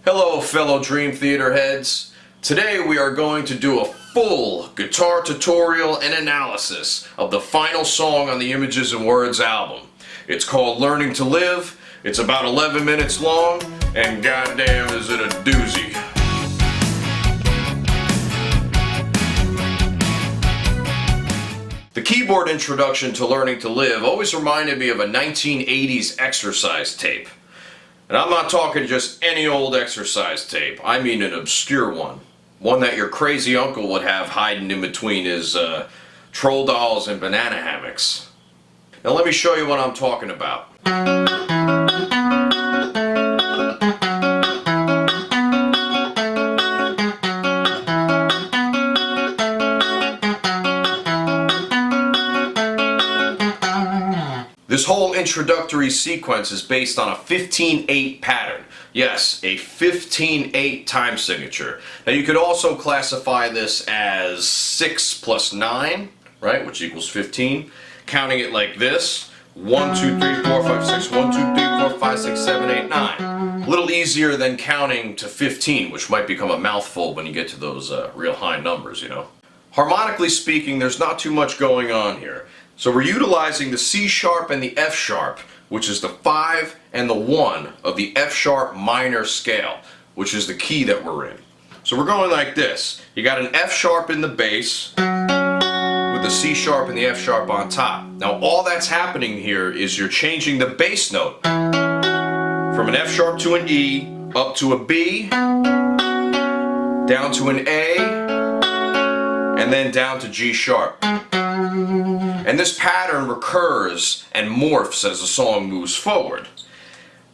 Hello fellow Dream Theater heads. Today we are going to do a full guitar tutorial and analysis of the final song on the Images and Words album. It's called Learning to Live. It's about 11 minutes long, and goddamn is it a doozy. The keyboard introduction to Learning to Live always reminded me of a 1980s exercise tape. And I'm not talking just any old exercise tape. I mean an obscure one. One that your crazy uncle would have hiding in between his troll dolls and banana hammocks. Now let me show you what I'm talking about. This whole introductory sequence is based on a 15/8 pattern. Yes, a 15/8 time signature. Now you could also classify this as 6 plus 9, right, which equals 15. Counting it like this: 1, 2, 3, 4, 5, 6, 1, 2, 3, 4, 5, 6, 7, 8, 9. A little easier than counting to 15, which might become a mouthful when you get to those real high numbers, you know. Harmonically speaking, there's not too much going on here. So we're utilizing the C sharp and the F sharp, which is the 5 and the 1 of the F sharp minor scale, which is the key that we're in. So we're going like this. You got an F sharp in the bass with the C sharp and the F sharp on top. Now all that's happening here is you're changing the bass note from an F sharp to an E, up to a B, down to an A, and then down to G sharp. And this pattern recurs and morphs as the song moves forward.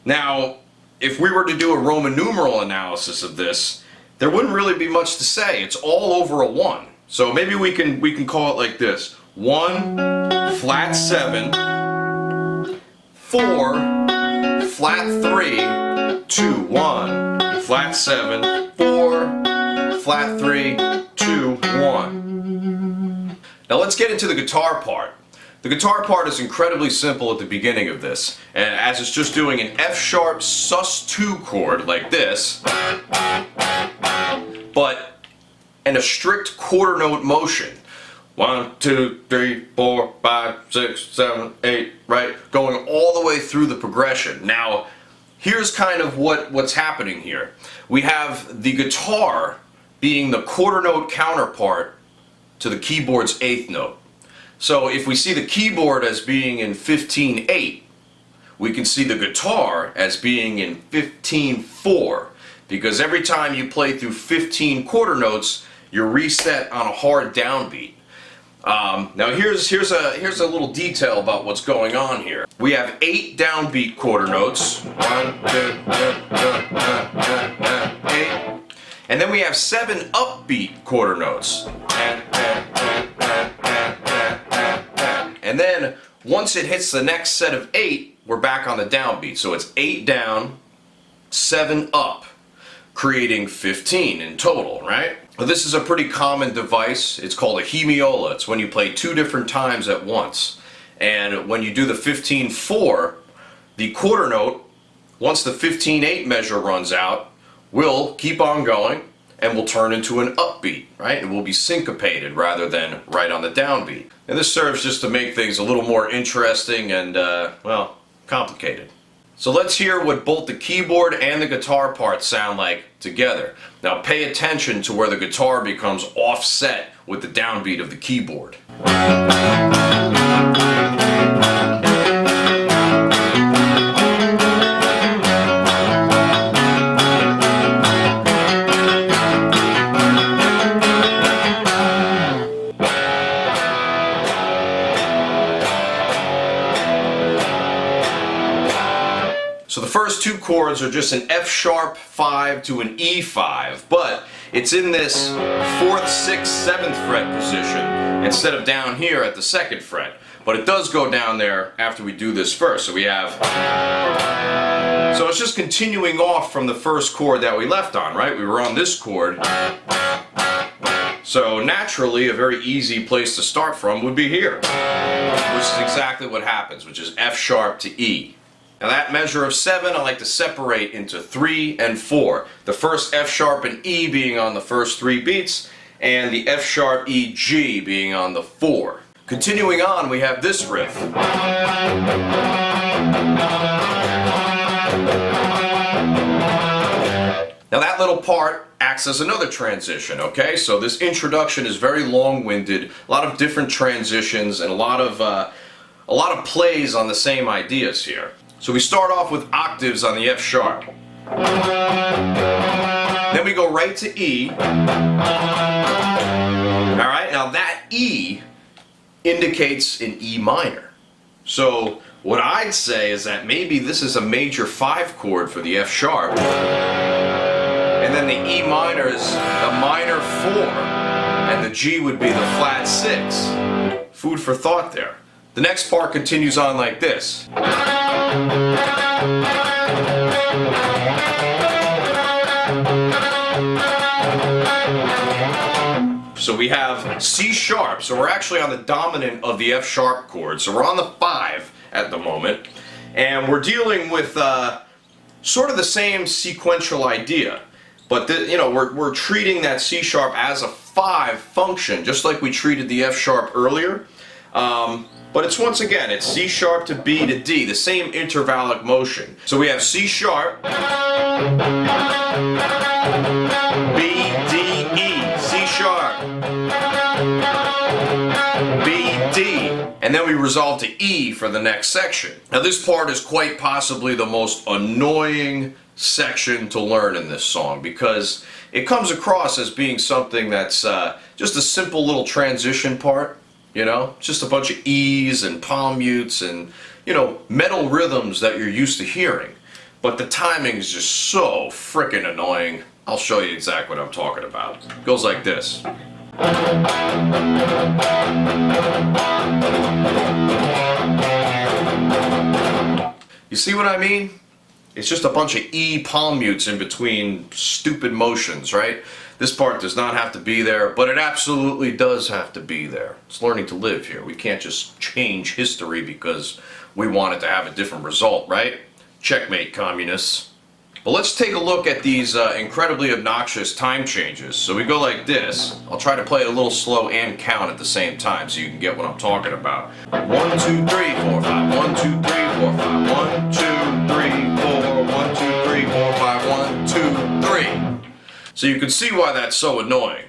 Now, if we were to do a Roman numeral analysis of this, there wouldn't really be much to say. It's all over a 1. So maybe we can call it like this: 1, flat 7, 4, flat 3, 2, 1, flat 7, 4, flat 3, 2, 1. Now let's get into the guitar part. The guitar part is incredibly simple at the beginning of this, and as it's just doing an F sharp sus2 chord like this, but in a strict quarter note motion. 1, 2, 3, 4, 5, 6, 7, 8, right? Going all the way through the progression. Now, here's kind of what's happening here. We have the guitar being the quarter note counterpart to the keyboard's 8th note. So if we see the keyboard as being in 15/8, we can see the guitar as being in 15/4, because every time you play through 15 quarter notes, you're reset on a hard downbeat. Now here's a little detail about what's going on here. We have 8 downbeat quarter notes. 1, 2, 8. And then we have 7 upbeat quarter notes. And then once it hits the next set of 8, we're back on the downbeat. So it's 8 down, 7 up, creating 15 in total, right? Well, this is a pretty common device. It's called a hemiola. It's when you play 2 different times at once. And when you do the 15/4, the quarter note, once the 15/8 measure runs out, will keep on going and will turn into an upbeat, right? It will be syncopated rather than right on the downbeat. And this serves just to make things a little more interesting and, well, complicated. So let's hear what both the keyboard and the guitar parts sound like together. Now pay attention to where the guitar becomes offset with the downbeat of the keyboard. So the first 2 chords are just an F sharp 5 to an E5, but it's in this 4th, 6th, 7th fret position instead of down here at the 2nd fret. But it does go down there after we do this first. So we have... So it's just continuing off from the first chord that we left on, right? We were on this chord. So naturally, a very easy place to start from would be here, which is exactly what happens, which is F sharp to E. Now that measure of 7 I like to separate into 3 and 4. The first F sharp and E being on the first 3 beats, and the F sharp E G being on the 4. Continuing on, we have this riff. Now that little part acts as another transition, okay? So this introduction is very long-winded, a lot of different transitions, and a lot of plays on the same ideas here. So we start off with octaves on the F sharp. Then we go right to E. Alright, now that E indicates an E minor. So what I'd say is that maybe this is a major 5 chord for the F sharp. And then the E minor is the minor 4, and the G would be the flat 6. Food for thought there. The next part continues on like this. So we have C sharp, so we're actually on the dominant of the F sharp chord, so we're on the 5 at the moment, and we're dealing with sort of the same sequential idea. But we're treating that C sharp as a 5 function, just like we treated the F sharp earlier. But it's once again, it's C sharp to B to D, the same intervallic motion. So we have C sharp, B, D, E, C sharp, B, D, and then we resolve to E for the next section. Now this part is quite possibly the most annoying section to learn in this song, because it comes across as being something that's just a simple little transition part, just a bunch of E's and palm mutes and metal rhythms that you're used to hearing, but the timing is just so frickin' annoying. I'll show you exactly what I'm talking about. It goes like this. You see what I mean? It's just a bunch of E palm mutes in between stupid motions, right? This part does not have to be there, but it absolutely does have to be there. It's learning to live here. We can't just change history because we want it to have a different result, right? Checkmate, communists. But let's take a look at these incredibly obnoxious time changes. So we go like this. I'll try to play it a little slow and count at the same time so you can get what I'm talking about. 1, 2, 3, 4, 5. 1, 2, 3, 4, 5. 1, 2, 3, 4. 1, 2, 3, 4, 5. 1, 2, 3. So you can see why that's so annoying.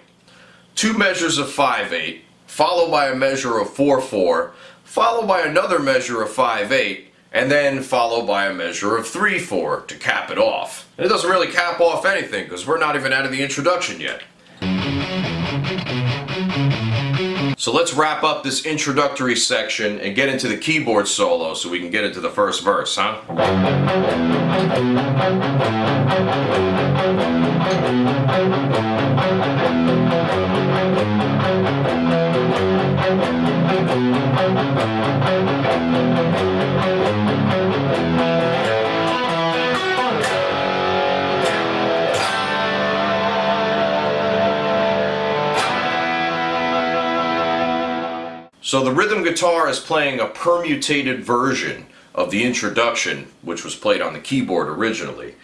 2 measures of 5/8, followed by a measure of 4/4, followed by another measure of 5/8, and then followed by a measure of 3/4 to cap it off. And it doesn't really cap off anything because we're not even out of the introduction yet. So let's wrap up this introductory section and get into the keyboard solo so we can get into the first verse, huh? So the rhythm guitar is playing a permutated version of the introduction, which was played on the keyboard originally.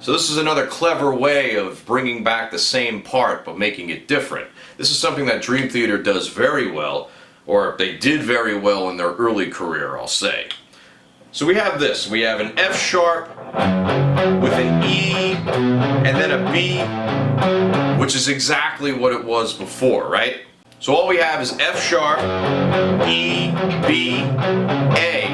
So this is another clever way of bringing back the same part but making it different. This is something that Dream Theater does very well, or they did very well in their early career, I'll say. So we have this. We have an F sharp with an E and then a B, which is exactly what it was before, right? So all we have is F sharp, E, B, A,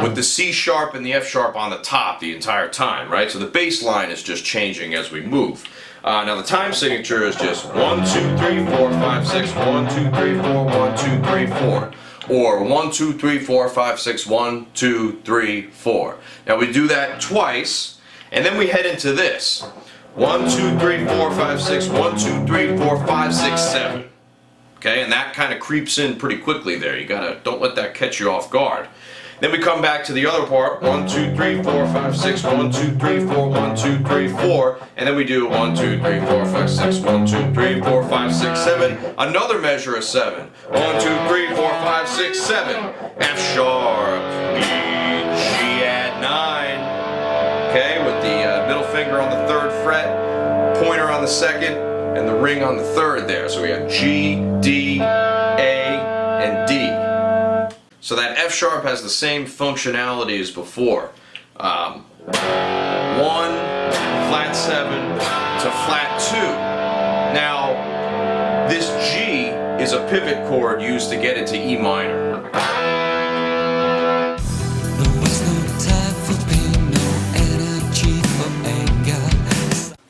with the C sharp and the F sharp on the top the entire time, right? So the bass line is just changing as we move. Now the time signature is just 1, 2, 3, 4, 5, 6, 1, 2, 3, 4, 1, 2, 3, 4. Or 1, 2, 3, 4, 5, 6, 1, 2, 3, 4. Now we do that twice, and then we head into this. 1, 2, 3, 4, 5, 6, 1, 2, 3, 4, 5, 6, 7. Okay, and that kind of creeps in pretty quickly there. You gotta, don't let that catch you off guard. Then we come back to the other part. 1, 2, 3, 4, 5, 6, 1, 2, 3, 4, 1, 2, 3, 4. And then we do 1, 2, 3, 4, 5, 6, 1, 2, 3, 4, 5, 6, 7. Another measure of 7. 1, 2, 3, 4, 5, 6, 7. F sharp, B, G at fret, pointer on the second, and the ring on the third there. So we have G, D, A, and D. So that F sharp has the same functionality as before. 1, flat 7 to flat 2. Now, this G is a pivot chord used to get into E minor.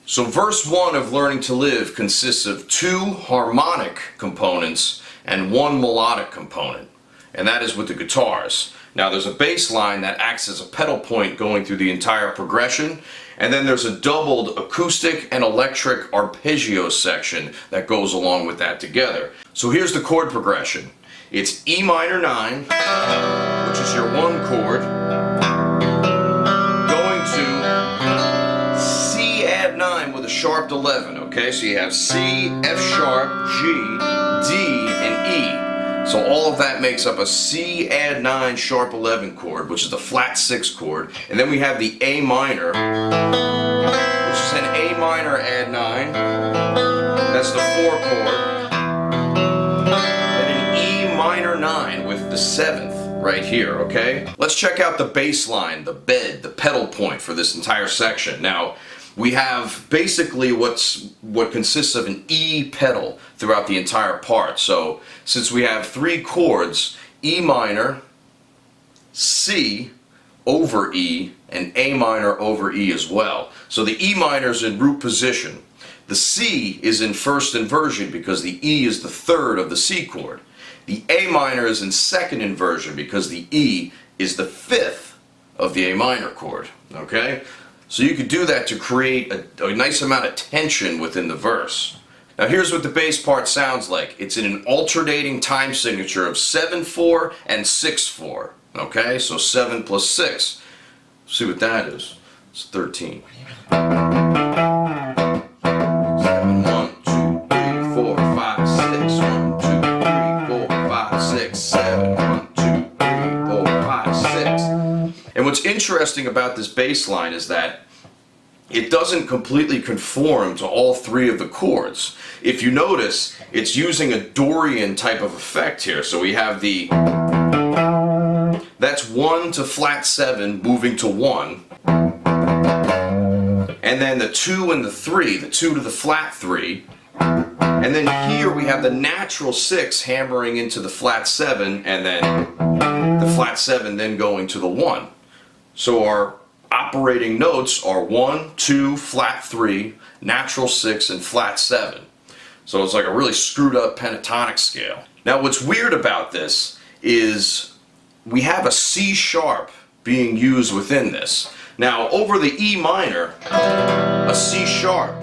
So verse 1 of Learning to Live consists of 2 harmonic components and 1 melodic component, and that is with the guitars. Now there's a bass line that acts as a pedal point going through the entire progression, and then there's a doubled acoustic and electric arpeggio section that goes along with that together. So here's the chord progression. It's E minor 9, which is your 1 chord, going to C add 9 with a sharp 11, okay? So you have C, F sharp, G, D, and E. So all of that makes up a C add 9 sharp 11 chord, which is the flat 6 chord. And then we have the A minor, which is an A minor add 9. That's the 4 chord. And an E minor 9 with the 7th right here, okay? Let's check out the bass line, the bed, the pedal point for this entire section. Now, we have basically what consists of an E pedal throughout the entire part. So since we have 3 chords, E minor, C over E, and A minor over E as well. So the E minor is in root position. The C is in first inversion because the E is the 3rd of the C chord. The A minor is in second inversion because the E is the 5th of the A minor chord. Okay? So you could do that to create a nice amount of tension within the verse. Now here's what the bass part sounds like. It's in an alternating time signature of 7/4 and 6/4. Okay, so 7 plus 6. See what that is. It's 13. 7, 1, 2, 3, 4, 5, 6. 1, 2, 3, 4, 5, 6, 7. 1, 2, 3, 4, 5, 6. And what's interesting about this bass line is that it doesn't completely conform to all 3 of the chords. If you notice, it's using a Dorian type of effect here. So we have the, that's 1 to flat 7 moving to 1. And then the 2 and the 3, the 2 to the flat 3. And then here we have the natural 6 hammering into the flat 7, and then the flat 7 then going to the 1. So our operating notes are 1, 2, flat 3, natural 6, and flat 7. So it's like a really screwed up pentatonic scale. Now what's weird about this is we have a C sharp being used within this. Now over the E minor, a C sharp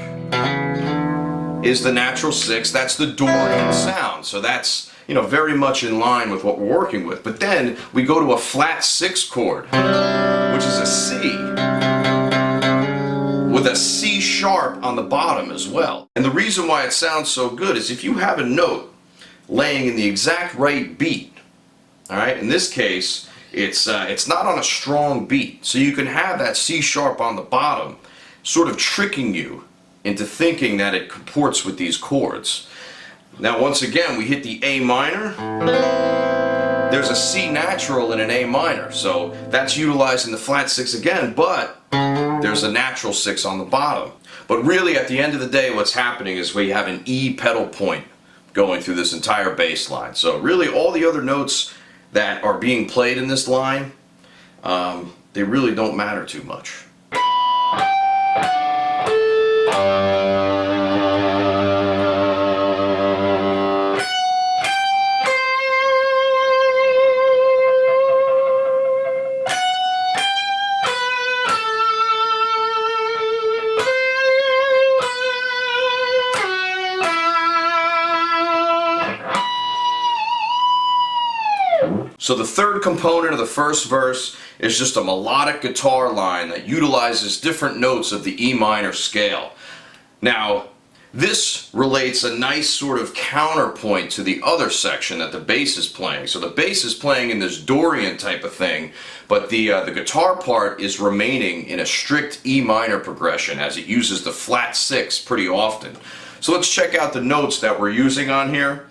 is the natural 6, that's the Dorian sound. So that's, you know, very much in line with what we're working with. But then we go to a flat 6 chord, which is a C, with a C sharp on the bottom as well. And the reason why it sounds so good is if you have a note laying in the exact right beat, all right, in this case, it's not on a strong beat. So you can have that C sharp on the bottom sort of tricking you into thinking that it comports with these chords. Now once again, we hit the A minor. There's a C natural and an A minor, so that's utilizing the flat 6 again, but there's a natural 6 on the bottom. But really at the end of the day, what's happening is we have an E pedal point going through this entire bass line. So really all the other notes that are being played in this line, they really don't matter too much. So the third component of the first verse is just a melodic guitar line that utilizes different notes of the E minor scale. Now, This relates a nice sort of counterpoint to the other section that the bass is playing. So the bass is playing in this Dorian type of thing, but the guitar part is remaining in a strict E minor progression as it uses the flat 6 pretty often. So let's check out the notes that we're using on here.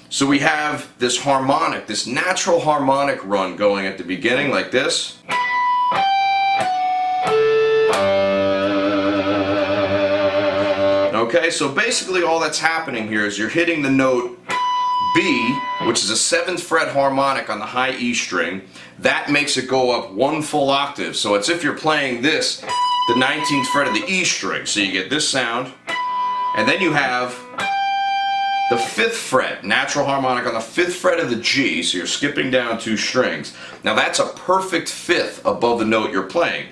So we have this harmonic, this natural harmonic run going at the beginning like this. Okay, so basically all that's happening here is you're hitting the note B, which is a 7th fret harmonic on the high E string. That makes it go up 1 full octave. So it's if you're playing this, the 19th fret of the E string. So you get this sound. And then you have the 5th fret, natural harmonic on the 5th fret of the G. So you're skipping down 2 strings. Now that's a perfect 5th above the note you're playing.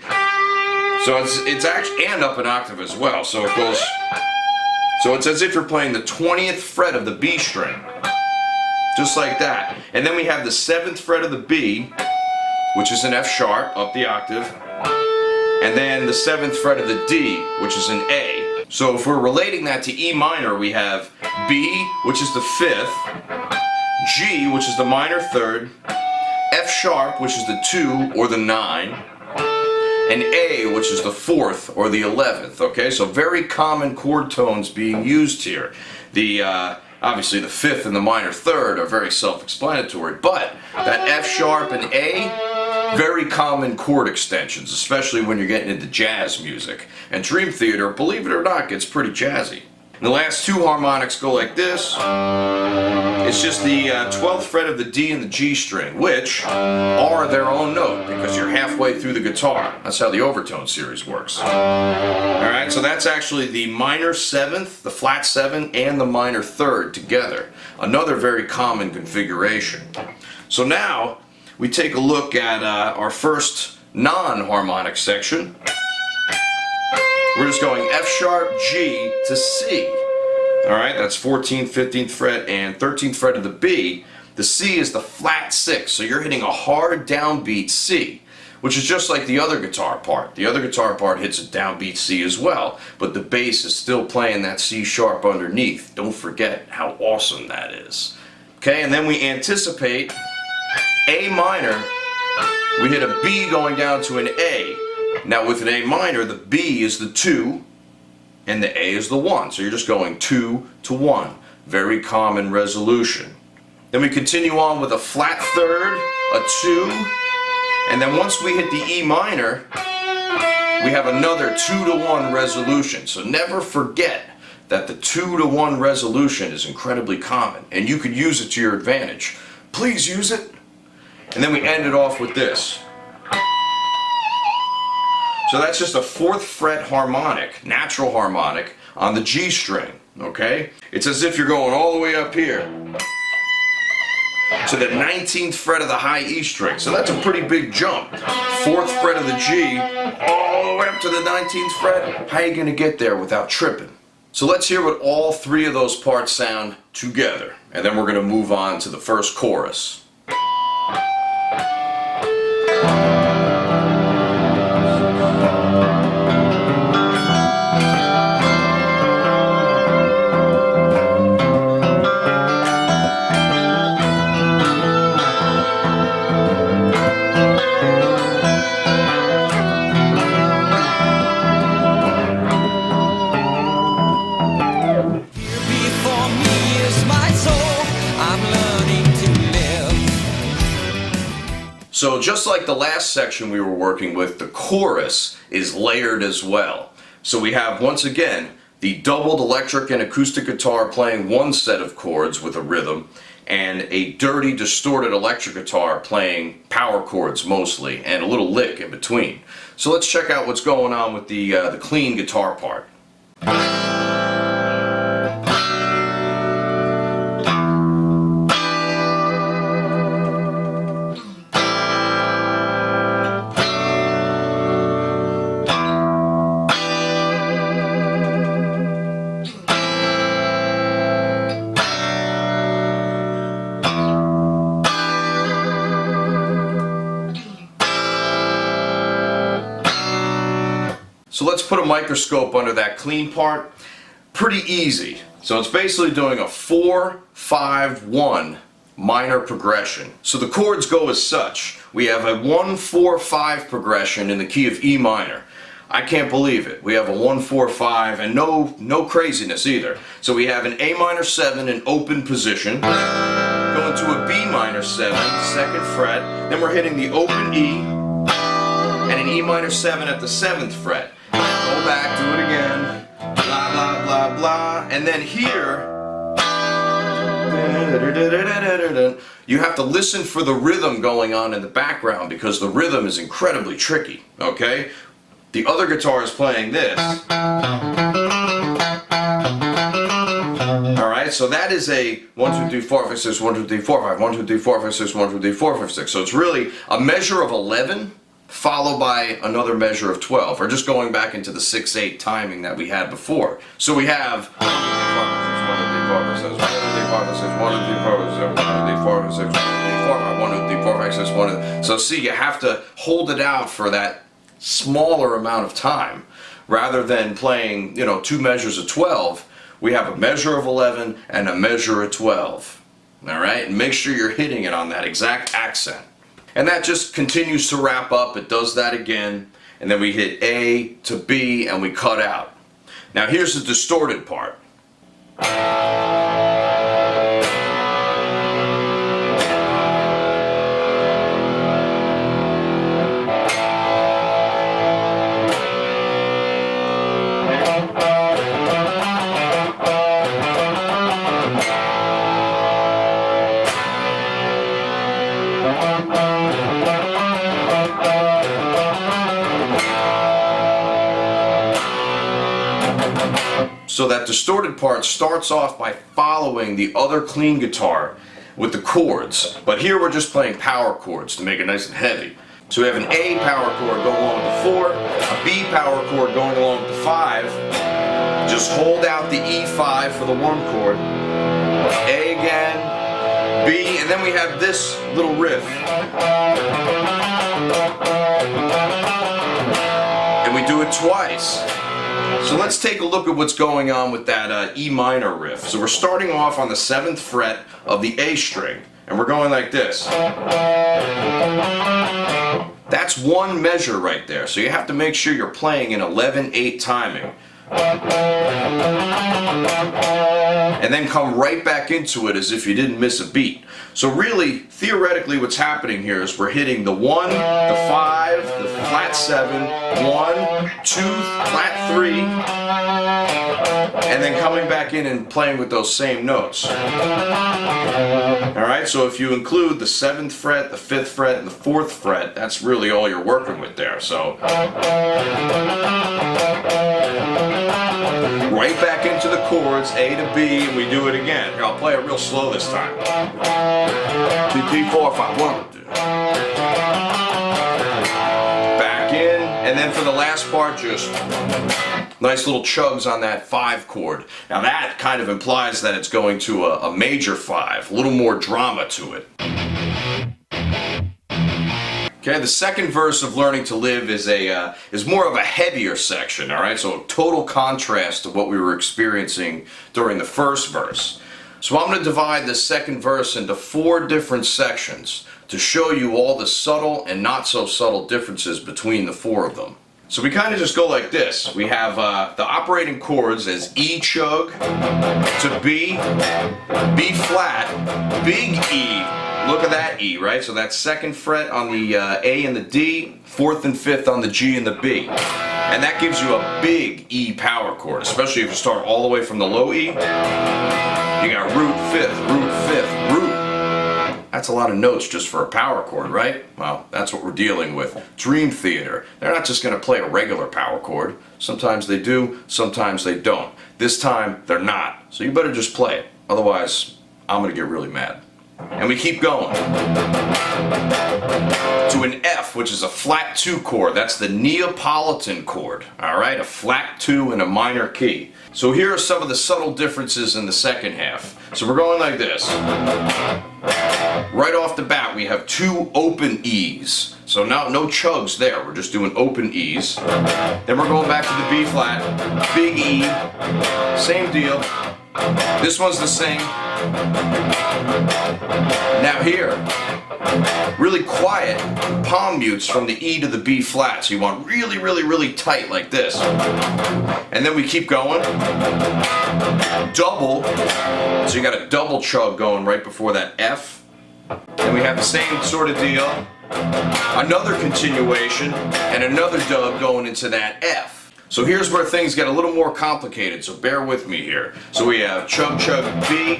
So it's actually, and up an octave as well. So it goes, so it's as if you're playing the 20th fret of the B string. Just like that. And then we have the 7th fret of the B, which is an F sharp, up the octave. And then the 7th fret of the D, which is an A. So if we're relating that to E minor, we have B, which is the 5th, G, which is the minor 3rd, F sharp, which is the 2 or the 9, and A, which is the 4th or the 11th. Okay, so very common chord tones being used here. The obviously the 5th and the minor 3rd are very self-explanatory, but that F sharp and A, very common chord extensions, especially when you're getting into jazz music. And Dream Theater, believe it or not, gets pretty jazzy. The last 2 harmonics go like this. It's just the 12th fret of the D and the G string, which are their own note because you're halfway through the guitar. That's how the overtone series works. Alright, so that's actually the minor 7th, the flat 7, and the minor 3rd together. Another very common configuration. So now we take a look at our first non-harmonic section. We're just going F sharp, G to C. Alright, that's 14th, 15th fret, and 13th fret of the B. The C is the flat 6, so you're hitting a hard downbeat C, which is just like the other guitar part. The other guitar part hits a downbeat C as well, but the bass is still playing that C sharp underneath. Don't forget how awesome that is. Okay, and then we anticipate A minor. We hit a B going down to an A. Now with an A minor, the B is the 2 and the A is the 1. So you're just going 2 to 1. Very common resolution. Then we continue on with a flat 3rd, a 2, and then once we hit the E minor, we have another 2 to 1 resolution. So never forget that the 2 to 1 resolution is incredibly common and you can use it to your advantage. Please use it. And then we end it off with this. So that's just a 4th fret harmonic, natural harmonic, on the G string, okay? It's as if you're going all the way up here to the 19th fret of the high E string. So that's a pretty big jump. 4th fret of the G, all the way up to the 19th fret. How are you going to get there without tripping? So let's hear what all 3 of those parts sound together. And then we're going to move on to the first chorus. So just like the last section we were working with, the chorus is layered as well. So we have, once again, the doubled electric and acoustic guitar playing one set of chords with a rhythm, and a dirty, distorted electric guitar playing power chords mostly, and a little lick in between. So let's check out what's going on with the clean guitar part. So let's put a microscope under that clean part. pretty easy. So it's basically doing a 4-5-1 minor progression. So the chords go as such. We have a 1-4-5 progression in the key of E minor. I can't believe it. We have a 1-4-5 and no craziness either. So we have an A minor 7 in open position, going to a B minor 7, 2nd fret, then we're hitting the open E, and an E minor 7 at the 7th fret. Go back, do it again, blah blah blah blah, and then here, you have to listen for the rhythm going on in the background because the rhythm is incredibly tricky, okay? The other guitar is playing this. Alright, so that is a 1, 2, 3, 4, 5, 6, 1, 2, 3, 4, 5, 1, 2, 3, 4, 5, 6, 1, 2, 3, 4, 5, 6. So it's really a measure of 11 followed by another measure of 12, or just going back into the 6-8 timing that we had before. So we have 1, 2, 3, 4, 5, 6, 1, 2, 3, 4, 5, 6, 1, 2, 3, 4, 5, 6, 1, 2, 3, 4, 5, 6, 1, 2, 3, 4, 5, 1, 2, 3, 4, 5, 6, 1, 2, 3. So see, you have to hold it out for that smaller amount of time rather than playing, you know, 2 measures of 12. We have a measure of 11 and a measure of 12. Alright, and make sure you're hitting it on that exact accent. And that just continues to wrap up. It does that again, and then we hit A to B and we cut out. Now here's the distorted part. So that distorted part starts off by following the other clean guitar with the chords. But here we're just playing power chords to make it nice and heavy. So we have an A power chord going along with the 4, a B power chord going along with the 5. Just hold out the E5 for the 1 chord. A again, B, and then we have this little riff. And we do it twice. So let's take a look at what's going on with that E minor riff. So we're starting off on the 7th fret of the A string, and we're going like this. That's 1 measure right there, so you have to make sure you're playing in 11-8 timing. And then come right back into it as if you didn't miss a beat. So really, theoretically, what's happening here is we're hitting the 1, the 5, the flat 7, 1, 2, flat 3, and then coming back in and playing with those same notes. Alright, so if you include the 7th fret, the 5th fret, and the 4th fret, that's really all you're working with there. So right back into the chords, A to B, and we do it again. Here, I'll play it real slow this time. 2, 3, 4, 5, 1, 2. Back in, and then for the last part, just nice little chugs on that 5 chord. Now that kind of implies that it's going to a major 5, a little more drama to it. Okay, the second verse of Learning to Live is more of a heavier section, alright? So total contrast to what we were experiencing during the first verse. So I'm going to divide the second verse into 4 different sections to show you all the subtle and not so subtle differences between the 4 of them. So we kind of just go like this. We have the operating chords as E chug to B, B flat, big E. Look at that E, right? So that's 2nd fret on the A and the D, 4th and 5th on the G and the B. And that gives you a big E power chord, especially if you start all the way from the low E. You got root 5th, root 5th, root. That's a lot of notes just for a power chord, right? Well, that's what we're dealing with. Dream Theater. They're not just going to play a regular power chord. Sometimes they do, sometimes they don't. This time, they're not. So you better just play it. Otherwise, I'm going to get really mad. And we keep going to an F, which is a flat 2 chord. That's the Neapolitan chord, all right? A flat 2 in a minor key. So here are some of the subtle differences in the second half. So we're going like this. Right off the bat, we have 2 open E's. So now no chugs there, we're just doing open E's. Then we're going back to the B flat, big E, same deal. This one's the same. Now here, really quiet palm mutes from the E to the B flat. So you want really, really, really tight like this. And then we keep going. Double. So you got a double chug going right before that F. And we have the same sort of deal. Another continuation and another dub going into that F. So here's where things get a little more complicated, so bear with me here. So we have chug chug B,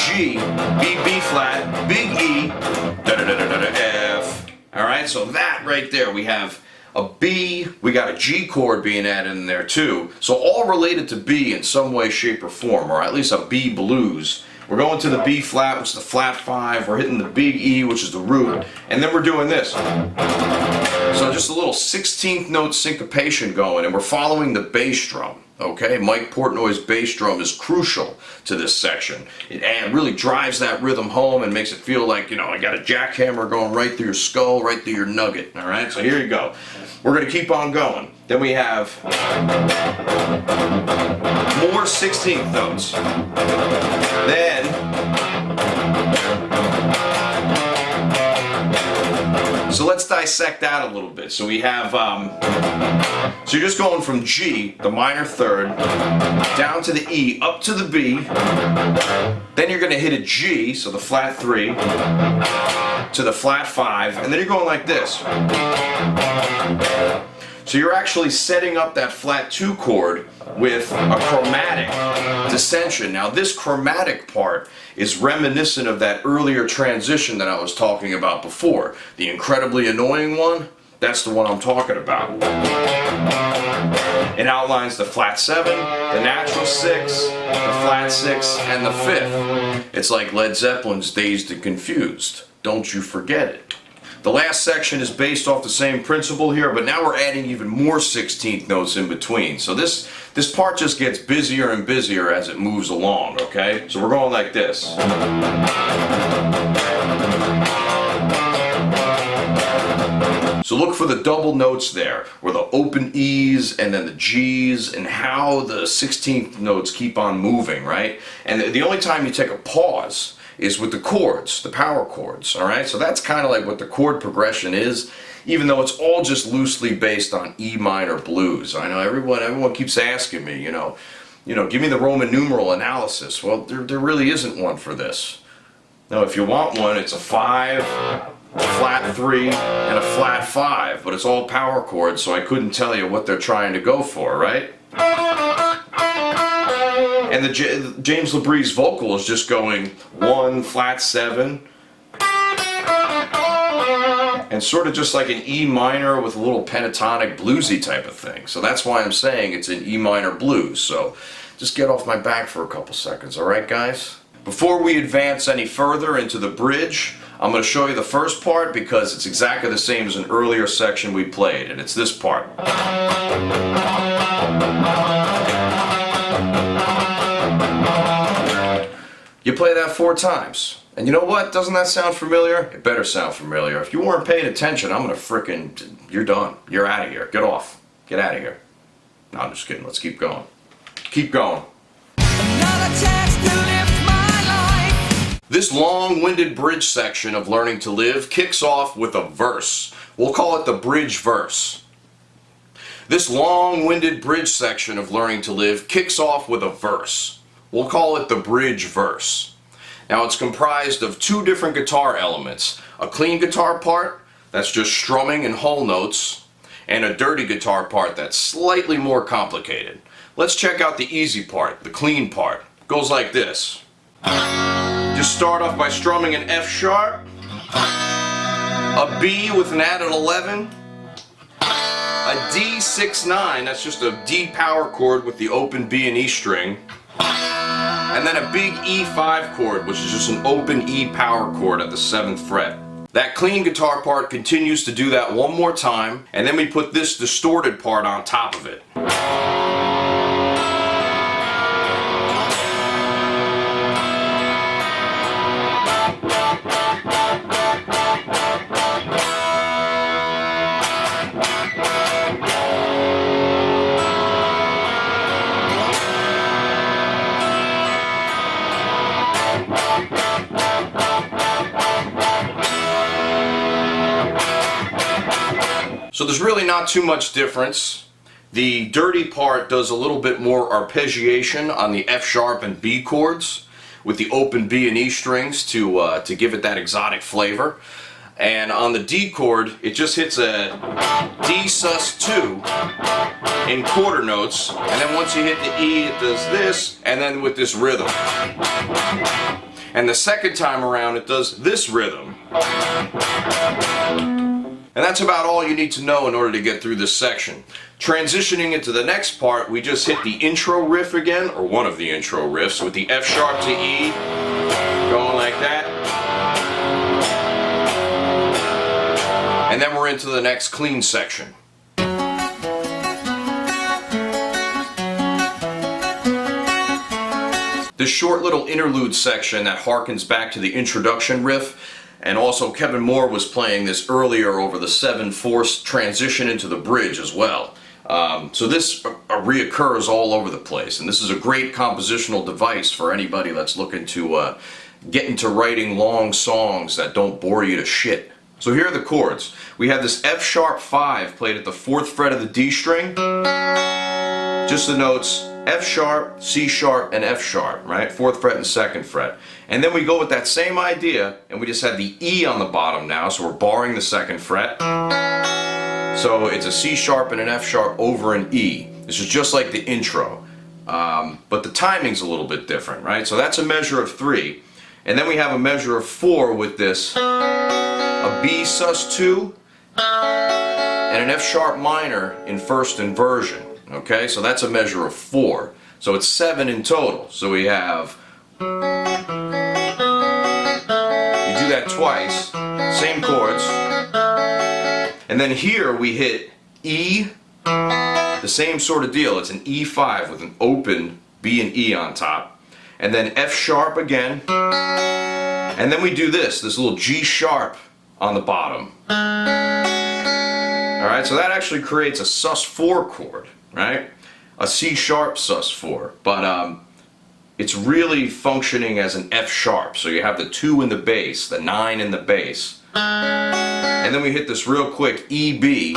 G, B, B flat, big E, da da da da da F. Alright, so that right there, we have a B, we got a G chord being added in there too. So all related to B in some way, shape, or form, or at least a B blues. We're going to the B flat, which is the flat 5. We're hitting the big E, which is the root. And then we're doing this. So just a little 16th note syncopation going, and we're following the bass drum. Okay, Mike Portnoy's bass drum is crucial to this section. It really drives that rhythm home and makes it feel like, you know, I got a jackhammer going right through your skull, right through your nugget. All right, so here you go. We're going to keep on going. Then we have more 16th notes. Then so let's dissect that a little bit. So we have, so you're just going from G, the minor third, down to the E, up to the B. Then you're going to hit a G, so the flat 3, to the flat 5, and then you're going like this. So you're actually setting up that flat 2 chord with a chromatic dissension. Now this chromatic part is reminiscent of that earlier transition that I was talking about before. The incredibly annoying one, that's the one I'm talking about. It outlines the flat 7, the natural 6, the flat 6, and the 5th. It's like Led Zeppelin's Dazed and Confused. Don't you forget it. The last section is based off the same principle here, but now we're adding even more 16th notes in between. So this part just gets busier and busier as it moves along, okay? So we're going like this. So look for the double notes there, where the open E's and then the G's, and how the 16th notes keep on moving, right? And the only time you take a pause is with the chords, the power chords, all right? So that's kind of like what the chord progression is, even though it's all just loosely based on E minor blues. I know everyone keeps asking me, you know, give me the Roman numeral analysis. Well, there really isn't one for this. Now, if you want one, it's a 5, a flat 3, and a flat 5, but it's all power chords, so I couldn't tell you what they're trying to go for, right? And the James LaBrie's vocal is just going 1, flat 7, and sort of just like an E minor with a little pentatonic bluesy type of thing. So that's why I'm saying it's an E minor blues. So just get off my back for a couple seconds, alright guys? Before we advance any further into the bridge, I'm going to show you the first part because it's exactly the same as an earlier section we played, and it's this part. You play that 4 times. And you know what? Doesn't that sound familiar? It better sound familiar. If you weren't paying attention, I'm gonna you're done. You're out of here. Get off. Get out of here. No, I'm just kidding. Let's keep going. Keep going. Another chance to live my life. This long-winded bridge section of Learning to Live kicks off with a verse. We'll call it the bridge verse. This long-winded bridge section of Learning to Live kicks off with a verse. We'll call it the bridge verse. Now it's comprised of 2 different guitar elements. A clean guitar part, that's just strumming and whole notes, and a dirty guitar part that's slightly more complicated. Let's check out the easy part, the clean part. It goes like this. Just start off by strumming an F sharp, a B with an added 11, a D 6-9, that's just a D power chord with the open B and E string, and then a big E5 chord, which is just an open E power chord at the 7th fret. That clean guitar part continues to do that one more time, and then we put this distorted part on top of it. So there's really not too much difference. The dirty part does a little bit more arpeggiation on the F sharp and B chords with the open B and E strings to give it that exotic flavor. And on the D chord, it just hits a D sus2 in quarter notes, and then once you hit the E, it does this, and then with this rhythm. And the second time around, it does this rhythm. And that's about all you need to know in order to get through this section. Transitioning into the next part, we just hit the intro riff again, or one of the intro riffs, with the F sharp to E, going like that. And then we're into the next clean section. This short little interlude section that harkens back to the introduction riff. And also Kevin Moore was playing this earlier over the 7/4 transition into the bridge as well. So this reoccurs all over the place, and this is a great compositional device for anybody that's looking to get into writing long songs that don't bore you to shit. So here are the chords. We have this F sharp 5 played at the 4th fret of the D string. Just the notes F sharp, C sharp, and F sharp, right? 4th fret and 2nd fret. And then we go with that same idea, and we just have the E on the bottom now, so we're barring the 2nd fret. So it's a C sharp and an F sharp over an E. This is just like the intro, but the timing's a little bit different, right? So that's a measure of 3. And then we have a measure of 4 with this, a B sus2, and an F sharp minor in 1st inversion. Okay, so that's a measure of 4. So it's 7 in total. So we have, you do that twice, same chords, and then here we hit E, the same sort of deal. It's an E5 with an open B and E on top, and then F sharp again, and then we do this little G sharp on the bottom. Alright, so that actually creates a sus4 chord, right? A C sharp sus4, but it's really functioning as an F sharp. So you have the 2 in the bass, the 9 in the bass, and then we hit this real quick EB,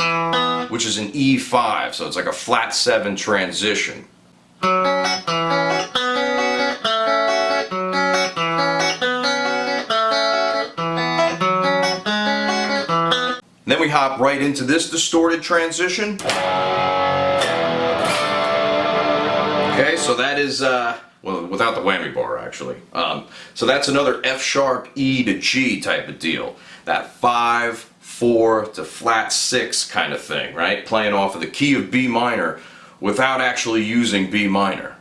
which is an E5, so it's like a flat 7 transition. Then we hop right into this distorted transition. Okay, so that is, well, without the whammy bar actually. So that's another F sharp E to G type of deal. That 5, 4 to flat 6 kind of thing, right? Playing off of the key of B minor without actually using B minor.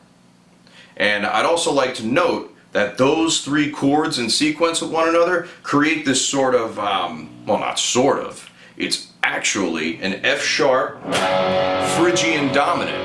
And I'd also like to note that those 3 chords in sequence with one another create this sort of, well, not sort of, it's actually an F sharp Phrygian dominant.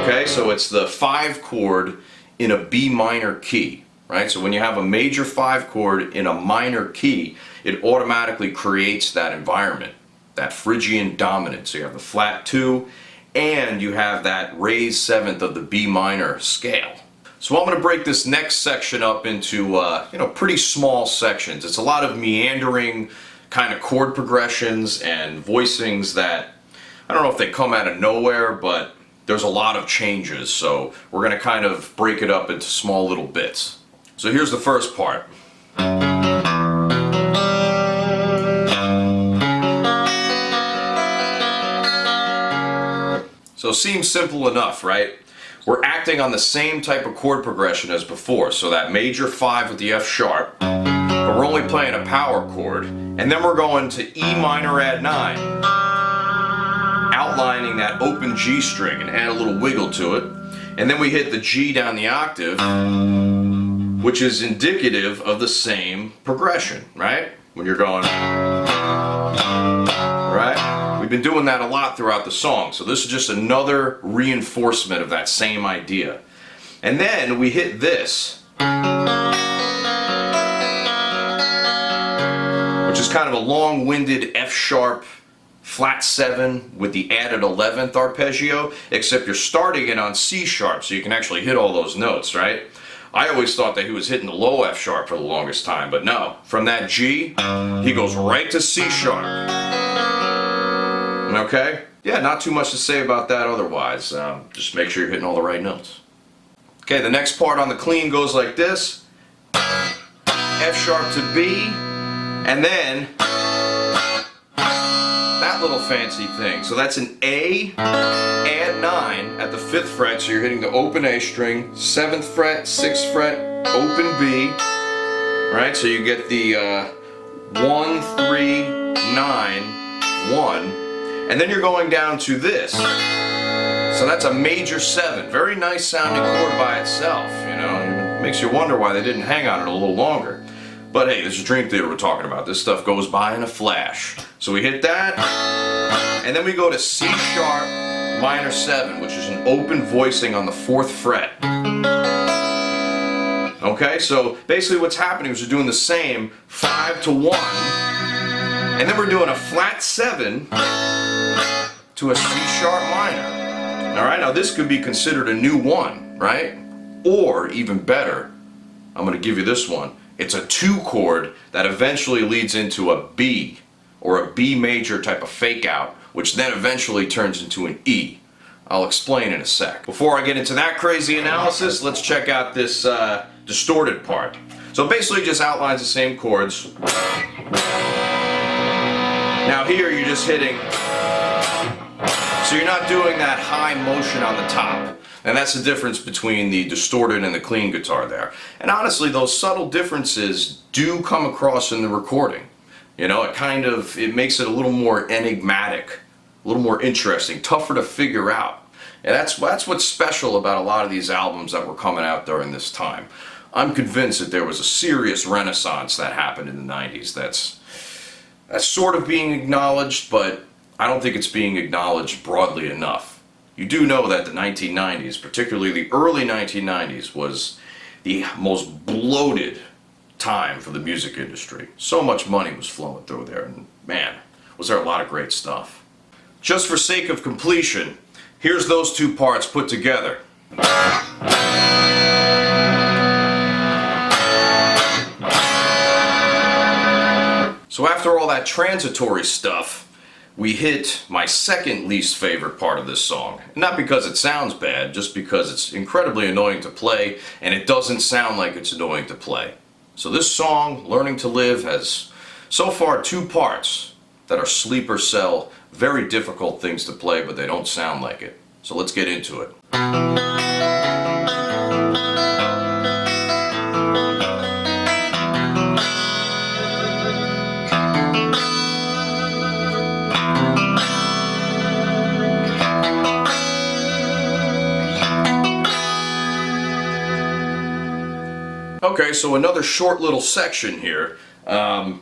Okay, so it's the 5 chord in a B minor key, right? So when you have a major 5 chord in a minor key, it automatically creates that environment, that Phrygian dominant. So you have the flat 2 and you have that raised 7th of the B minor scale. So I'm going to break this next section up into pretty small sections. It's a lot of meandering kind of chord progressions and voicings that I don't know if they come out of nowhere, but there's a lot of changes, so we're going to kind of break it up into small little bits. So here's the first part. So it seems simple enough, right? We're acting on the same type of chord progression as before, so that major 5 with the F sharp, but we're only playing a power chord, and then we're going to E minor add 9, outlining that open G string and add a little wiggle to it, and then we hit the G down the octave, which is indicative of the same progression, right? When you're going, right? We've been doing that a lot throughout the song, so this is just another reinforcement of that same idea. And then we hit this, which is kind of a long-winded F sharp flat 7 with the added 11th arpeggio, except you're starting it on C sharp, so you can actually hit all those notes, right? I always thought that he was hitting the low F sharp for the longest time, but no. From that G, he goes right to C sharp. Okay? Yeah, not too much to say about that otherwise. Just make sure you're hitting all the right notes. Okay, the next part on the clean goes like this. F sharp to B, and then that little fancy thing. So that's an A, add 9 at the 5th fret, so you're hitting the open A string, 7th fret, 6th fret, open B, right? So you get the 1, 3, 9, 1, and then you're going down to this. So that's a major 7. Very nice sounding chord by itself, you know. It makes you wonder why they didn't hang on it a little longer. But hey, this is Dream Theater we're talking about. This stuff goes by in a flash. So we hit that, and then we go to C sharp minor 7, which is an open voicing on the 4th fret. Okay, so basically what's happening is we're doing the same 5 to 1, and then we're doing a flat 7 to a C sharp minor. Alright, now this could be considered a new 1, right? Or even better, I'm going to give you this one. It's a 2 chord that eventually leads into a B, or a B major type of fake out, which then eventually turns into an E. I'll explain in a sec. Before I get into that crazy analysis, let's check out this distorted part. So it basically just outlines the same chords. Now here you're just hitting, so you're not doing that high motion on the top. And that's the difference between the distorted and the clean guitar there. And honestly, those subtle differences do come across in the recording. You know, it makes it a little more enigmatic, a little more interesting, tougher to figure out. And that's what's special about a lot of these albums that were coming out during this time. I'm convinced that there was a serious renaissance that happened in the 90s that's sort of being acknowledged, but I don't think it's being acknowledged broadly enough. You do know that the 1990s, particularly the early 1990s, was the most bloated time for the music industry. So much money was flowing through there, and man, was there a lot of great stuff. Just for sake of completion, here's those two parts put together. So after all that transitory stuff, we hit my second least favorite part of this song. Not because it sounds bad, just because it's incredibly annoying to play, and it doesn't sound like it's annoying to play. So this song, Learning to Live, has so far 2 parts that are sleeper cell, very difficult things to play, but they don't sound like it. So let's get into it. Okay, so another short little section here, and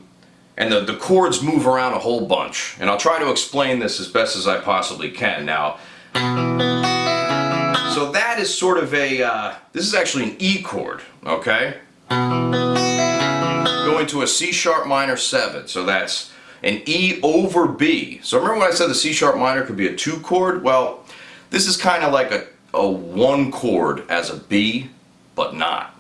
the chords move around a whole bunch, and I'll try to explain this as best as I possibly can. Now, so that is sort of this is actually an E chord, okay? Going to a C sharp minor 7, so that's an E over B. So remember when I said the C sharp minor could be a 2 chord? Well, this is kind of like a 1 chord as a B, but not.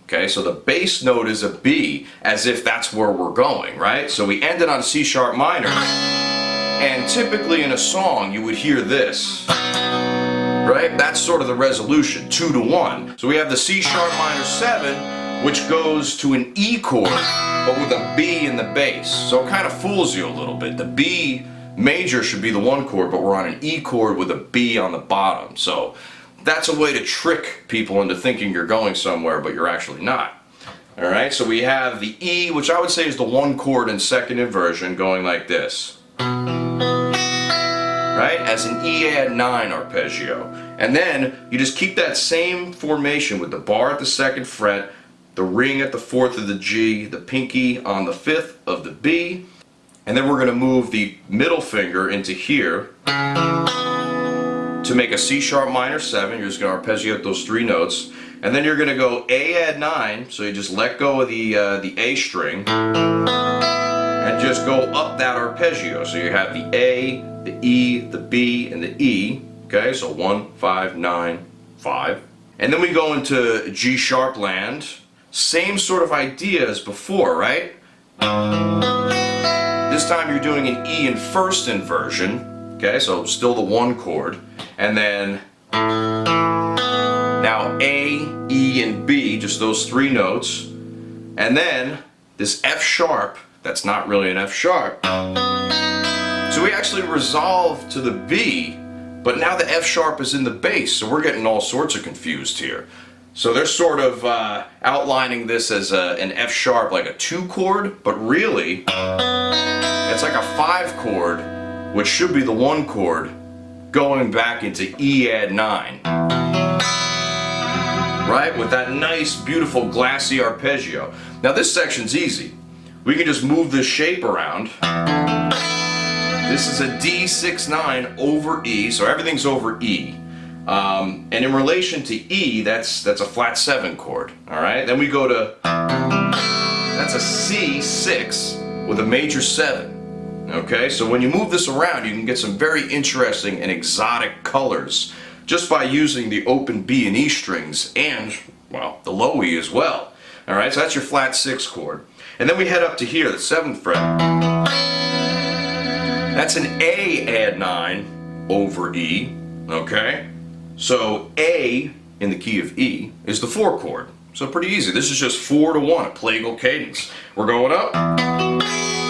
Okay, so the bass note is a B, as if that's where we're going, right? So we ended on C sharp minor, and typically in a song you would hear this, right? That's sort of the resolution, 2 to 1. So we have the C sharp minor 7, which goes to an E chord, but with a B in the bass. So it kind of fools you a little bit. The B major should be the 1 chord, but we're on an E chord with a B on the bottom. So that's a way to trick people into thinking you're going somewhere, but you're actually not. Alright, so we have the E, which I would say is the 1 chord in second inversion, going like this. Right? As an E add 9 arpeggio. And then you just keep that same formation with the bar at the 2nd fret, the ring at the 4th of the G, the pinky on the 5th of the B, and then we're going to move the middle finger into here to make a C sharp minor 7. You're just going to arpeggiate those 3 notes, and then you're going to go A add 9, so you just let go of the A string and just go up that arpeggio. So you have the A, the E, the B, and the E. Okay, so 1, 5, 9, 5. And then we go into G sharp land. Same sort of idea as before, right? This time you're doing an E in first inversion. Okay, so still the 1 chord. And then now A, E, and B, just those 3 notes. And then this F sharp, that's not really an F sharp. So we actually resolve to the B, but now the F sharp is in the bass, so we're getting all sorts of confused here. So they're sort of outlining this as an F sharp, like a 2 chord, but really it's like a 5 chord, which should be the 1 chord, going back into E add 9. Right? With that nice, beautiful, glassy arpeggio. Now this section's easy. We can just move this shape around. This is a D6-9 over E, so everything over E. And in relation to E, that's a flat 7 chord. Alright? Then we go to, that's a C6 with a major 7. Okay, so when you move this around, you can get some very interesting and exotic colors just by using the open B and E strings and, well, the low E as well. Alright, so that's your flat 6 chord. And then we head up to here, the 7th fret. That's an A add 9 over E. Okay, so A in the key of E is the 4 chord. So pretty easy. This is just 4 to 1, a plagal cadence. We're going up.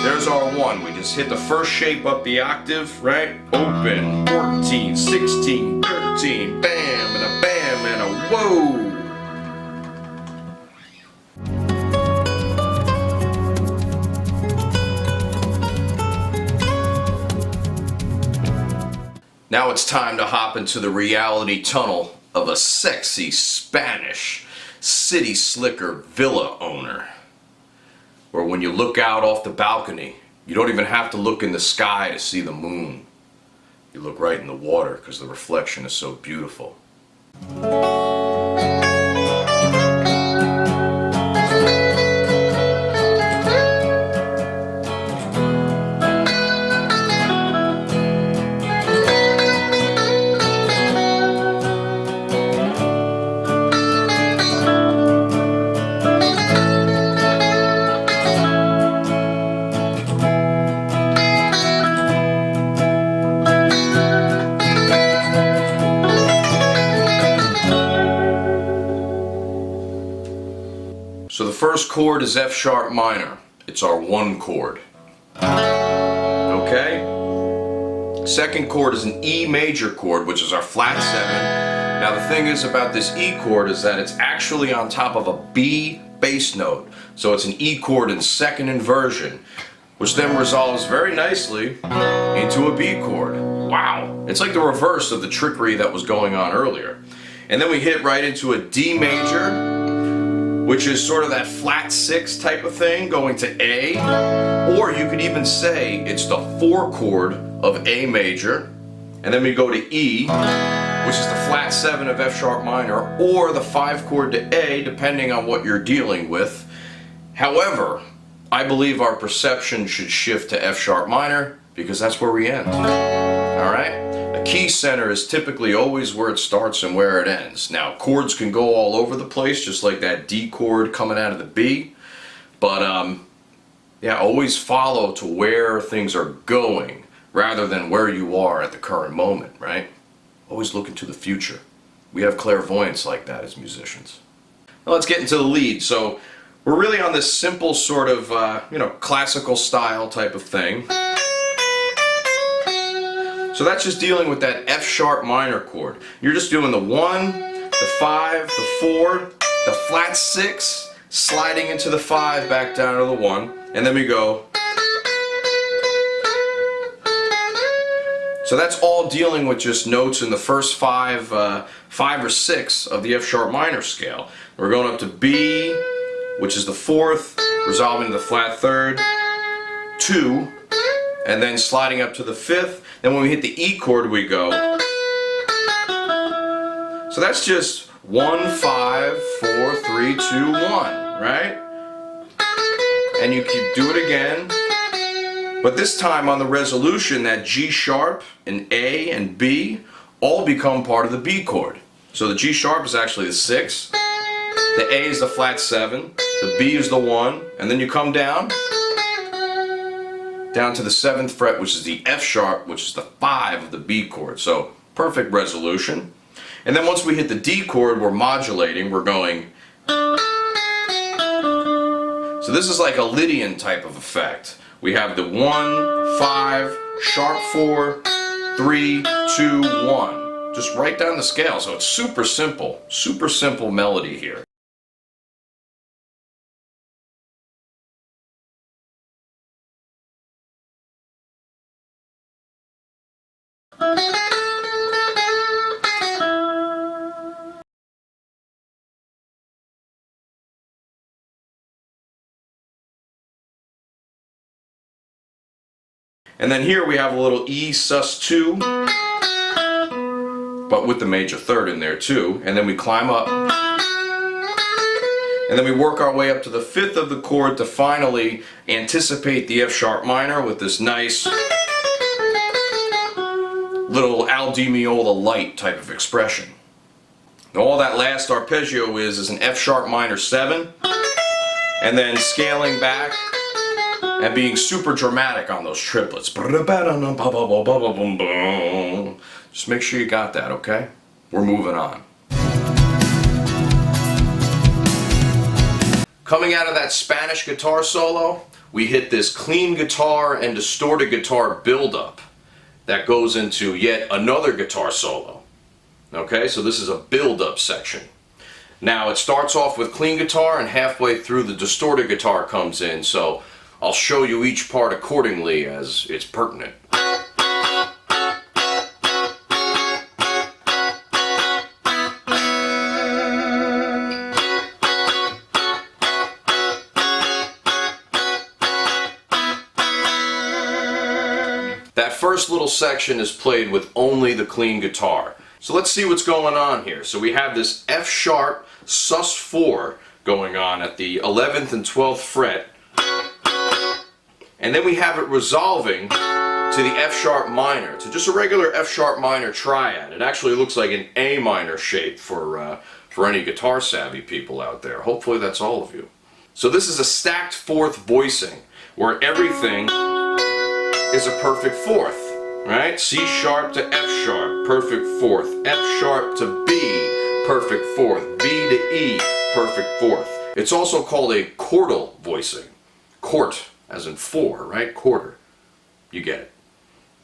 There's our 1. We just hit the first shape up the octave, right? Open, 14, 16, 13, bam, and a bam, and a whoa. Now it's time to hop into the reality tunnel of a sexy Spanish city slicker villa owner. Or when you look out off the balcony, you don't even have to look in the sky to see the moon. You look right in the water because the reflection is so beautiful. So the first chord is F sharp minor. It's our 1 chord. Okay? Second chord is an E major chord, which is our flat 7. Now the thing is about this E chord is that it's actually on top of a B bass note. So it's an E chord in second inversion, which then resolves very nicely into a B chord. Wow! It's like the reverse of the trickery that was going on earlier. And then we hit right into a D major, which is sort of that flat 6 type of thing, going to A, or you could even say it's the 4 chord of A major, and then we go to E, which is the flat 7 of F sharp minor, or the 5 chord to A, depending on what you're dealing with. However, I believe our perception should shift to F sharp minor, because that's where we end. Alright? A key center is typically always where it starts and where it ends. Now, chords can go all over the place, just like that D chord coming out of the B. But, yeah, always follow to where things are going, rather than where you are at the current moment, right? Always look into the future. We have clairvoyance like that as musicians. Now let's get into the lead. So, we're really on this simple sort of, classical style type of thing. So that's just dealing with that F sharp minor chord. You're just doing the 1, the 5, the 4, the flat 6, sliding into the 5, back down to the 1, and then we go. So that's all dealing with just notes in the first 5 or 6 of the F sharp minor scale. We're going up to B, which is the fourth, resolving to the flat third, 2, and then sliding up to the fifth. Then when we hit the E chord, we go. So that's just 1, 5, 4, 3, 2, 1, right? And you keep do it again. But this time on the resolution, that G sharp and A and B all become part of the B chord. So the G sharp is actually the 6, the A is the flat 7, the B is the 1, and then you come down to the 7th fret, which is the F sharp, which is the 5 of the B chord. So perfect resolution. And then once we hit the D chord, we're modulating, we're going. So this is like a Lydian type of effect. We have the 1, 5, sharp 4, 3, 2, 1. Just right down the scale. So it's super simple melody here. And then here we have a little E sus2, but with the major third in there too. And then we climb up. And then we work our way up to the 5th of the chord to finally anticipate the F sharp minor with this nice little Al Di Meola light type of expression. Now all that last arpeggio is an F sharp minor 7, and then scaling back and being super dramatic on those triplets. Just make sure you got that, okay? We're moving on. Coming out of that Spanish guitar solo, we hit this clean guitar and distorted guitar build-up that goes into yet another guitar solo. Okay, so this is a build-up section. Now it starts off with clean guitar, and halfway through the distorted guitar comes in, so I'll show you each part accordingly as it's pertinent. That first little section is played with only the clean guitar. So let's see what's going on here. So we have this F sharp sus4 going on at the 11th and 12th fret. And then we have it resolving to the F sharp minor, to just a regular F sharp minor triad. It actually looks like an A minor shape for any guitar savvy people out there. Hopefully that's all of you. So this is a stacked fourth voicing where everything is a perfect fourth, right? C sharp to F sharp, perfect fourth. F sharp to B, perfect fourth. B to E, perfect fourth. It's also called a chordal voicing. Quart, as in 4, right? Quarter. You get it.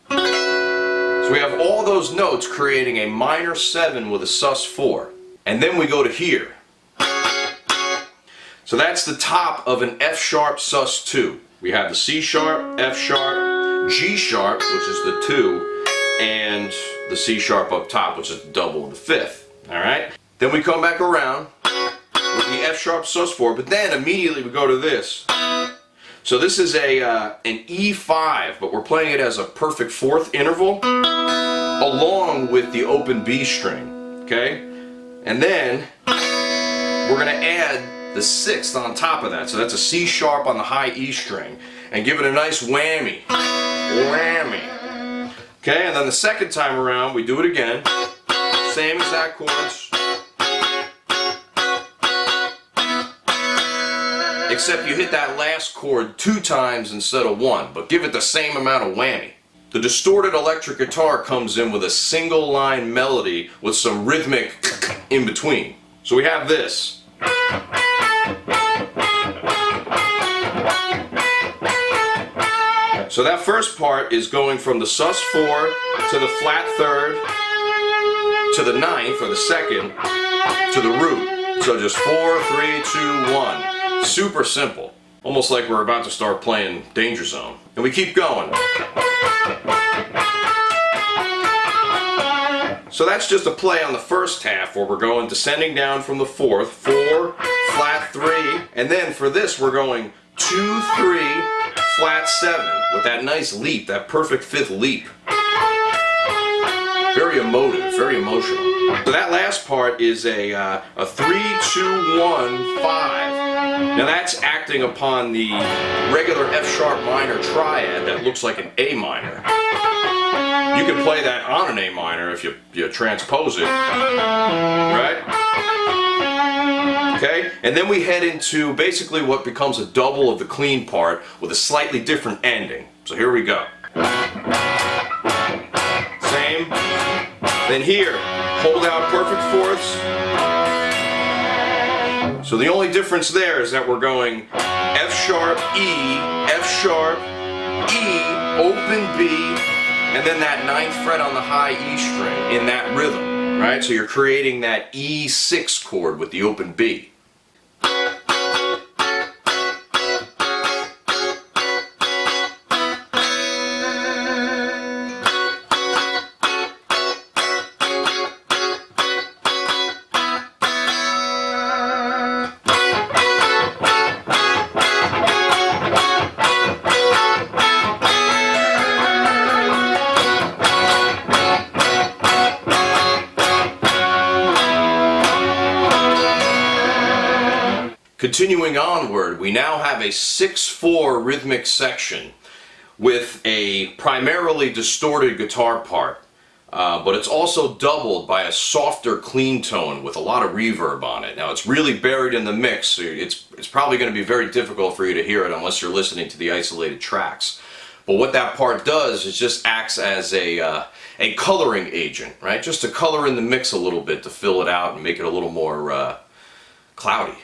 So we have all those notes creating a minor 7 with a sus4. And then we go to here. So that's the top of an F sharp sus2. We have the C sharp, F sharp, G sharp, which is the 2, and the C sharp up top, which is the double of the 5th. Alright? Then we come back around with the F sharp sus4, but then immediately we go to this. So this is an E5, but we're playing it as a perfect fourth interval along with the open B string, okay? And then we're going to add the 6th on top of that. So that's a C sharp on the high E string and give it a nice whammy. Whammy. Okay, and then the second time around we do it again. Same exact chords. Except you hit that last chord 2 times instead of 1, but give it the same amount of whammy. The distorted electric guitar comes in with a single line melody with some rhythmic in between. So we have this. So that first part is going from the sus4 to the flat third to the 9th or the 2nd to the root. So just 4, 3, 2, 1. Super simple. Almost like we're about to start playing Danger Zone. And we keep going. So that's just a play on the first half where we're going descending down from the 4th, 4, flat 3, and then for this we're going 2, 3, flat 7 with that nice leap, that perfect fifth leap. Very emotive, very emotional. So that last part is a 3, 2, 1, 5. Now that's acting upon the regular F sharp minor triad that looks like an A minor. You can play that on an A minor if you transpose it, right? Okay, and then we head into basically what becomes a double of the clean part with a slightly different ending. So here we go. Same. Then here, hold out perfect fourths. So the only difference there is that we're going F sharp, E, F sharp, E, open B, and then that 9th fret on the high E string in that rhythm, right? So you're creating that E6 chord with the open B. Continuing onward, we now have a 6/4 rhythmic section with a primarily distorted guitar part, but it's also doubled by a softer clean tone with a lot of reverb on it. Now it's really buried in the mix, so it's probably going to be very difficult for you to hear it unless you're listening to the isolated tracks. But what that part does is just acts as a coloring agent, right? Just to color in the mix a little bit to fill it out and make it a little more cloudy.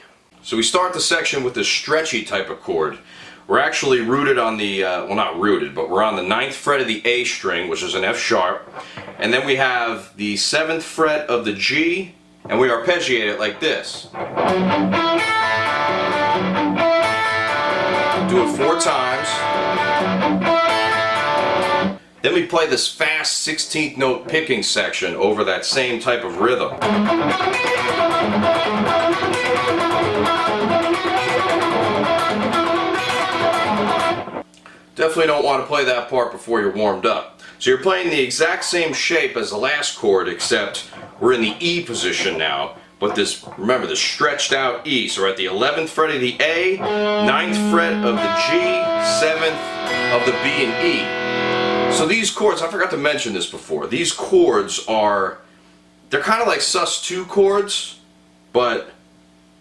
So we start the section with this stretchy type of chord. We're actually rooted on the, well not rooted, but we're on the 9th fret of the A string, which is an F sharp. And then we have the 7th fret of the G, and we arpeggiate it like this. Do it 4 times. Then we play this fast 16th note picking section over that same type of rhythm. Definitely don't want to play that part before you're warmed up. So you're playing the exact same shape as the last chord, except we're in the E position now. But this, remember, the stretched out E. So we're at the 11th fret of the A, 9th fret of the G, 7th of the B and E. So these chords, I forgot to mention this before, these chords are, they're kind of like sus2 chords, but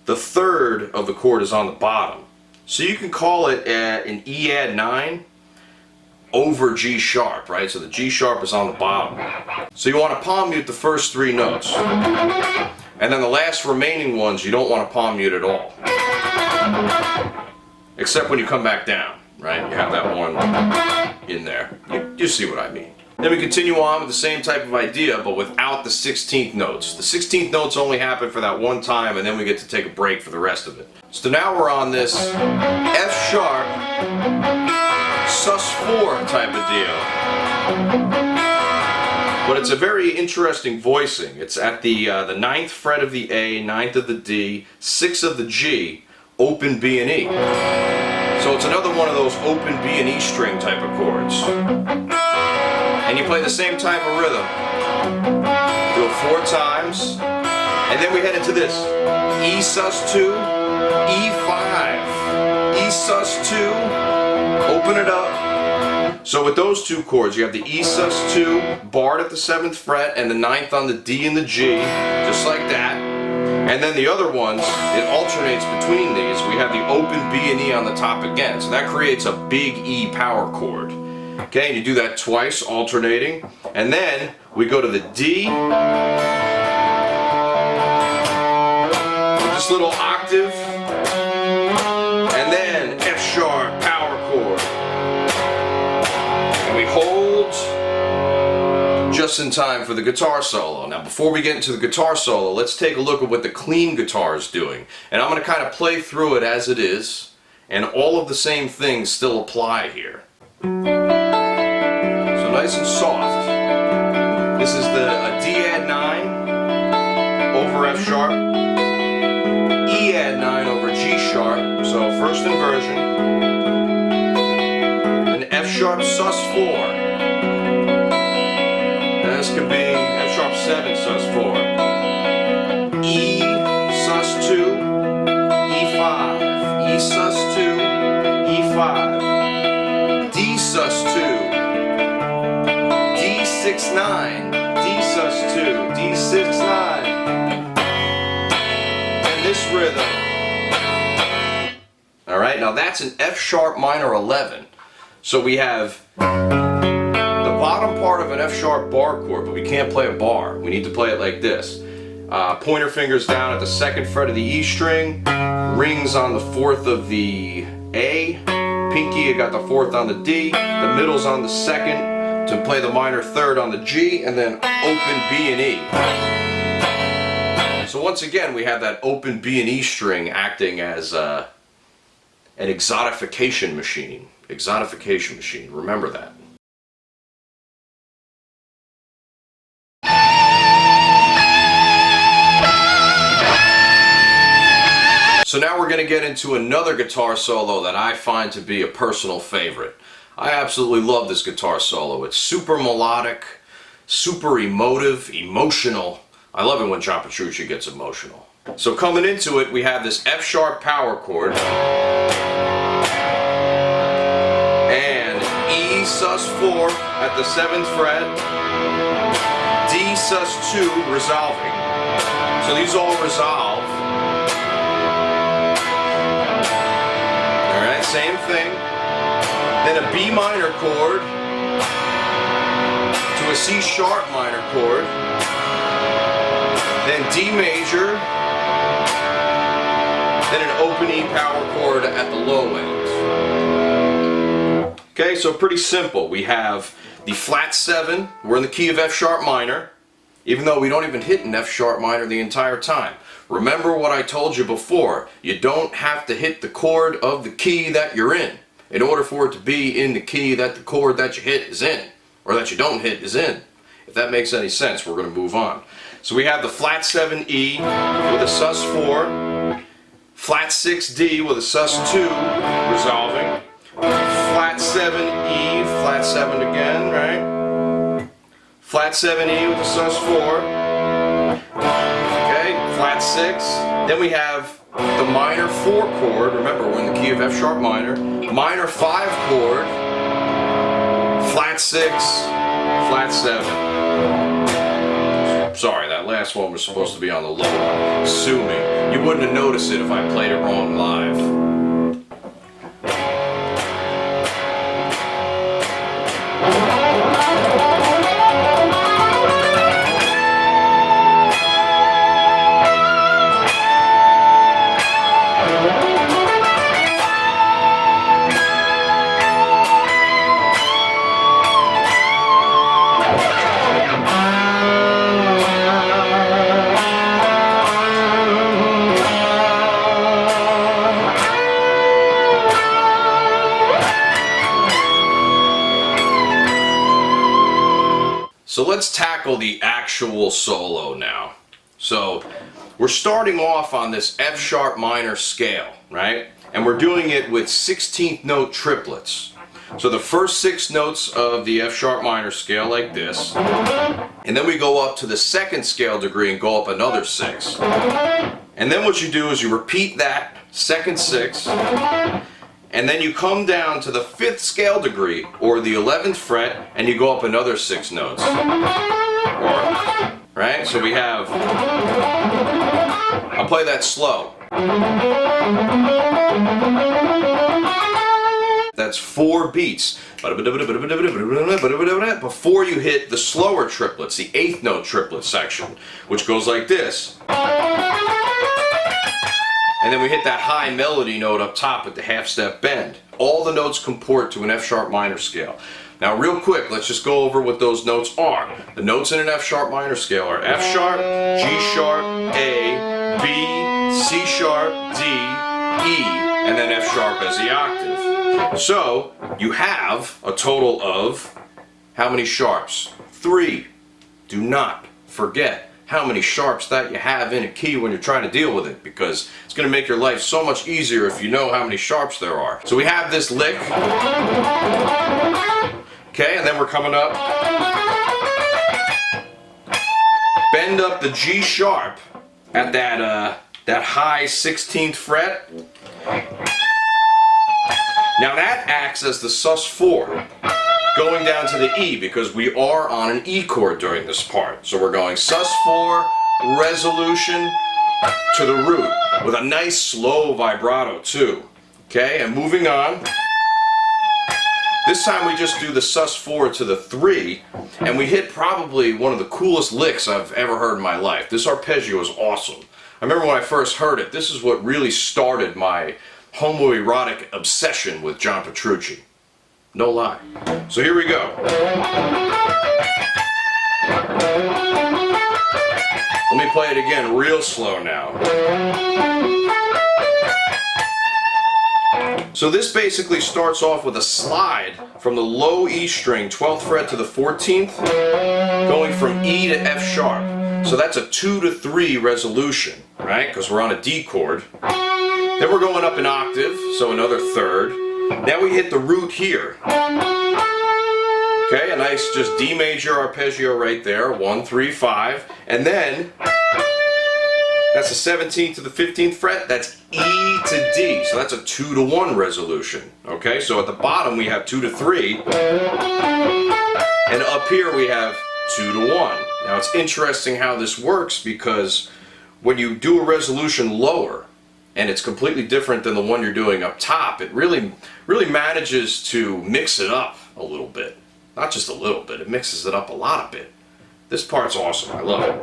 the 3rd of the chord is on the bottom. So you can call it an E add 9 over G sharp, right? So the G sharp is on the bottom. So you want to palm mute the first 3 notes. And then the last remaining ones you don't want to palm mute at all. Except when you come back down, right? You have that one in there. You see what I mean. Then we continue on with the same type of idea, but without the 16th notes. The 16th notes only happen for that one time, and then we get to take a break for the rest of it. So now we're on this F sharp, sus4 type of deal. But it's a very interesting voicing. It's at the 9th fret of the A, 9th of the D, 6th of the G, open B and E. So it's another one of those open B and E string type of chords. And you play the same type of rhythm. Do it 4 times. And then we head into this. E sus2, E5, E sus2, open it up. So with those 2 chords, you have the E sus2 barred at the 7th fret and the 9th on the D and the G, just like that. And then the other ones, it alternates between these. We have the open B and E on the top again. So that creates a big E power chord. Okay, and you do that twice, alternating. And then we go to the D. This little octave. And then F sharp power chord. And we hold just in time for the guitar solo. Now before we get into the guitar solo, let's take a look at what the clean guitar is doing. And I'm going to kind of play through it as it is, and all of the same things still apply here. So nice and soft. This is a D add 9 over F sharp, E add 9 over G sharp sus4. And this could be F sharp 7 sus4. E sus2, E5. E sus2, E5. D sus2. D6-9. D sus2. D6-9. And this rhythm. Alright, now that's an F sharp minor 11. So we have the bottom part of an F sharp bar chord, but we can't play a bar. We need to play it like this. Pointer fingers down at the 2nd fret of the E string, rings on the 4th of the A, pinky, I got the 4th on the D, the middle's on the 2nd to play the minor 3rd on the G, and then open B and E. So once again, we have that open B and E string acting as an exotification machine. Exotification machine, remember that. So now we're going to get into another guitar solo that I find to be a personal favorite. I absolutely love this guitar solo. It's super melodic, super emotive, emotional. I love it when John Petrucci gets emotional. So coming into it, we have this F sharp power chord and E sus4 at the 7th fret, D sus2 resolving. So these all resolve. Alright, same thing. Then a B minor chord to a C sharp minor chord. Then D major. Then an open E power chord at the low end. Okay, so pretty simple. We have the flat 7. We're in the key of F sharp minor, even though we don't even hit an F sharp minor the entire time. Remember what I told you before. You don't have to hit the chord of the key that you're in order for it to be in the key that the chord that you hit is in, or that you don't hit is in. If that makes any sense, we're going to move on. So we have the flat 7E with a sus4, flat 6D with a sus2 resolving, flat 7E, flat 7 again, right? Flat 7E with a sus4, okay, flat 6. Then we have the minor 4 chord, remember we're in the key of F sharp minor, minor 5 chord, flat 6, flat 7. Sorry, that last one was supposed to be on the low one. Sue me. You wouldn't have noticed it if I played it wrong live. So let's tackle the actual solo now. So we're starting off on this F sharp minor scale, right? And we're doing it with 16th note triplets. So the first 6 notes of the F sharp minor scale like this, and then we go up to the 2nd scale degree and go up another 6. And then what you do is you repeat that 2nd 6, and then you come down to the 5th scale degree, or the 11th fret, and you go up another 6 notes. Right? So we have, I'll play that slow. That's 4 beats. Before you hit the slower triplets, the 8th note triplet section, which goes like this. And then we hit that high melody note up top at the half step bend. All the notes comport to an F sharp minor scale. Now real quick, let's just go over what those notes are. The notes in an F sharp minor scale are F sharp, G sharp, A, B, C sharp, D, E, and then F sharp as the octave. So you have a total of how many sharps? 3. Do not forget how many sharps that you have in a key when you're trying to deal with it, because it's going to make your life so much easier if you know how many sharps there are. So we have this lick, okay, and then we're coming up, bend up the G sharp at that high 16th fret. Now that acts as the sus4 going down to the E, because we are on an E chord during this part. So we're going sus4, resolution to the root with a nice slow vibrato too. Okay, and moving on. This time we just do the sus4 to the 3, and we hit probably one of the coolest licks I've ever heard in my life. This arpeggio is awesome. I remember when I first heard it, this is what really started my homoerotic obsession with John Petrucci. No lie. So here we go. Let me play it again real slow now. So this basically starts off with a slide from the low E string, 12th fret to the 14th, going from E to F sharp. So that's a 2 to 3 resolution, right? Because we're on a D chord. Then we're going up an octave, so another third. Now we hit the root here. Okay, a nice just D major arpeggio right there, 1, 3, 5. And then, that's the 17th to the 15th fret, that's E to D. So that's a 2 to 1 resolution. Okay, so at the bottom we have 2 to 3. And up here we have 2 to 1. Now it's interesting how this works, because when you do a resolution lower, and it's completely different than the one you're doing up top, it really manages to mix it up a little bit. Not just a little bit, it mixes it up a lot of bit. This part's awesome, I love it.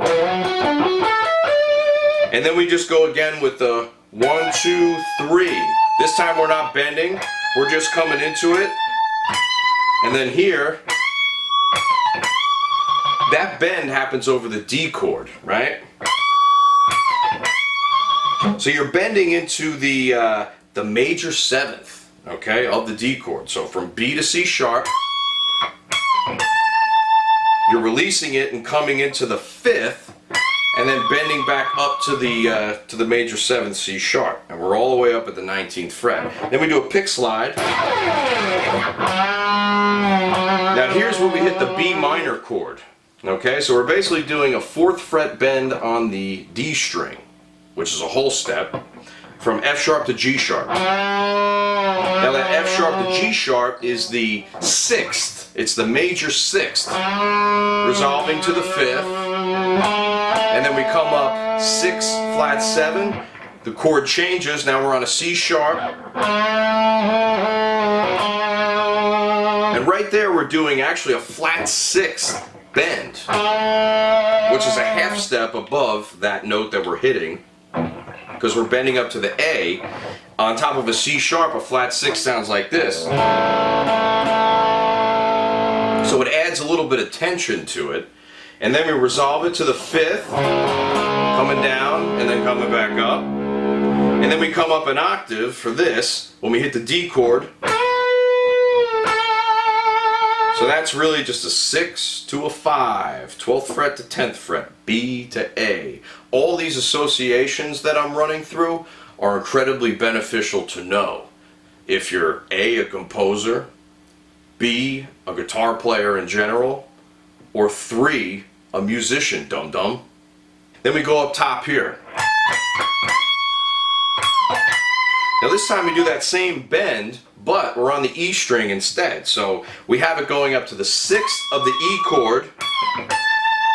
And then we just go again with the 1, 2, 3. This time we're not bending, we're just coming into it. And then here, that bend happens over the D chord, right? So you're bending into the major 7th, okay, of the D chord. So from B to C sharp, you're releasing it and coming into the 5th, and then bending back up to the major 7th C sharp, and we're all the way up at the 19th fret. Then we do a pick slide. Now here's where we hit the B minor chord. Okay, so we're basically doing a 4th fret bend on the D string, which is a whole step, from F sharp to G sharp. Now that F sharp to G sharp is the 6th, it's the major 6th, resolving to the 5th, and then we come up 6, flat 7, the chord changes, now we're on a C sharp, and right there we're doing actually a flat 6th bend, which is a half step above that note that we're hitting, because we're bending up to the A. On top of a C sharp, a flat 6 sounds like this. So it adds a little bit of tension to it. And then we resolve it to the 5th, coming down and then coming back up. And then we come up an octave for this when we hit the D chord. So that's really just a 6 to a 5, 12th fret to 10th fret, B to A. All these associations that I'm running through are incredibly beneficial to know if you're A, a composer, B, a guitar player in general, or 3, a musician, dum-dum. Then we go up top here. Now this time we do that same bend, but we're on the E string instead. So we have it going up to the 6th of the E chord,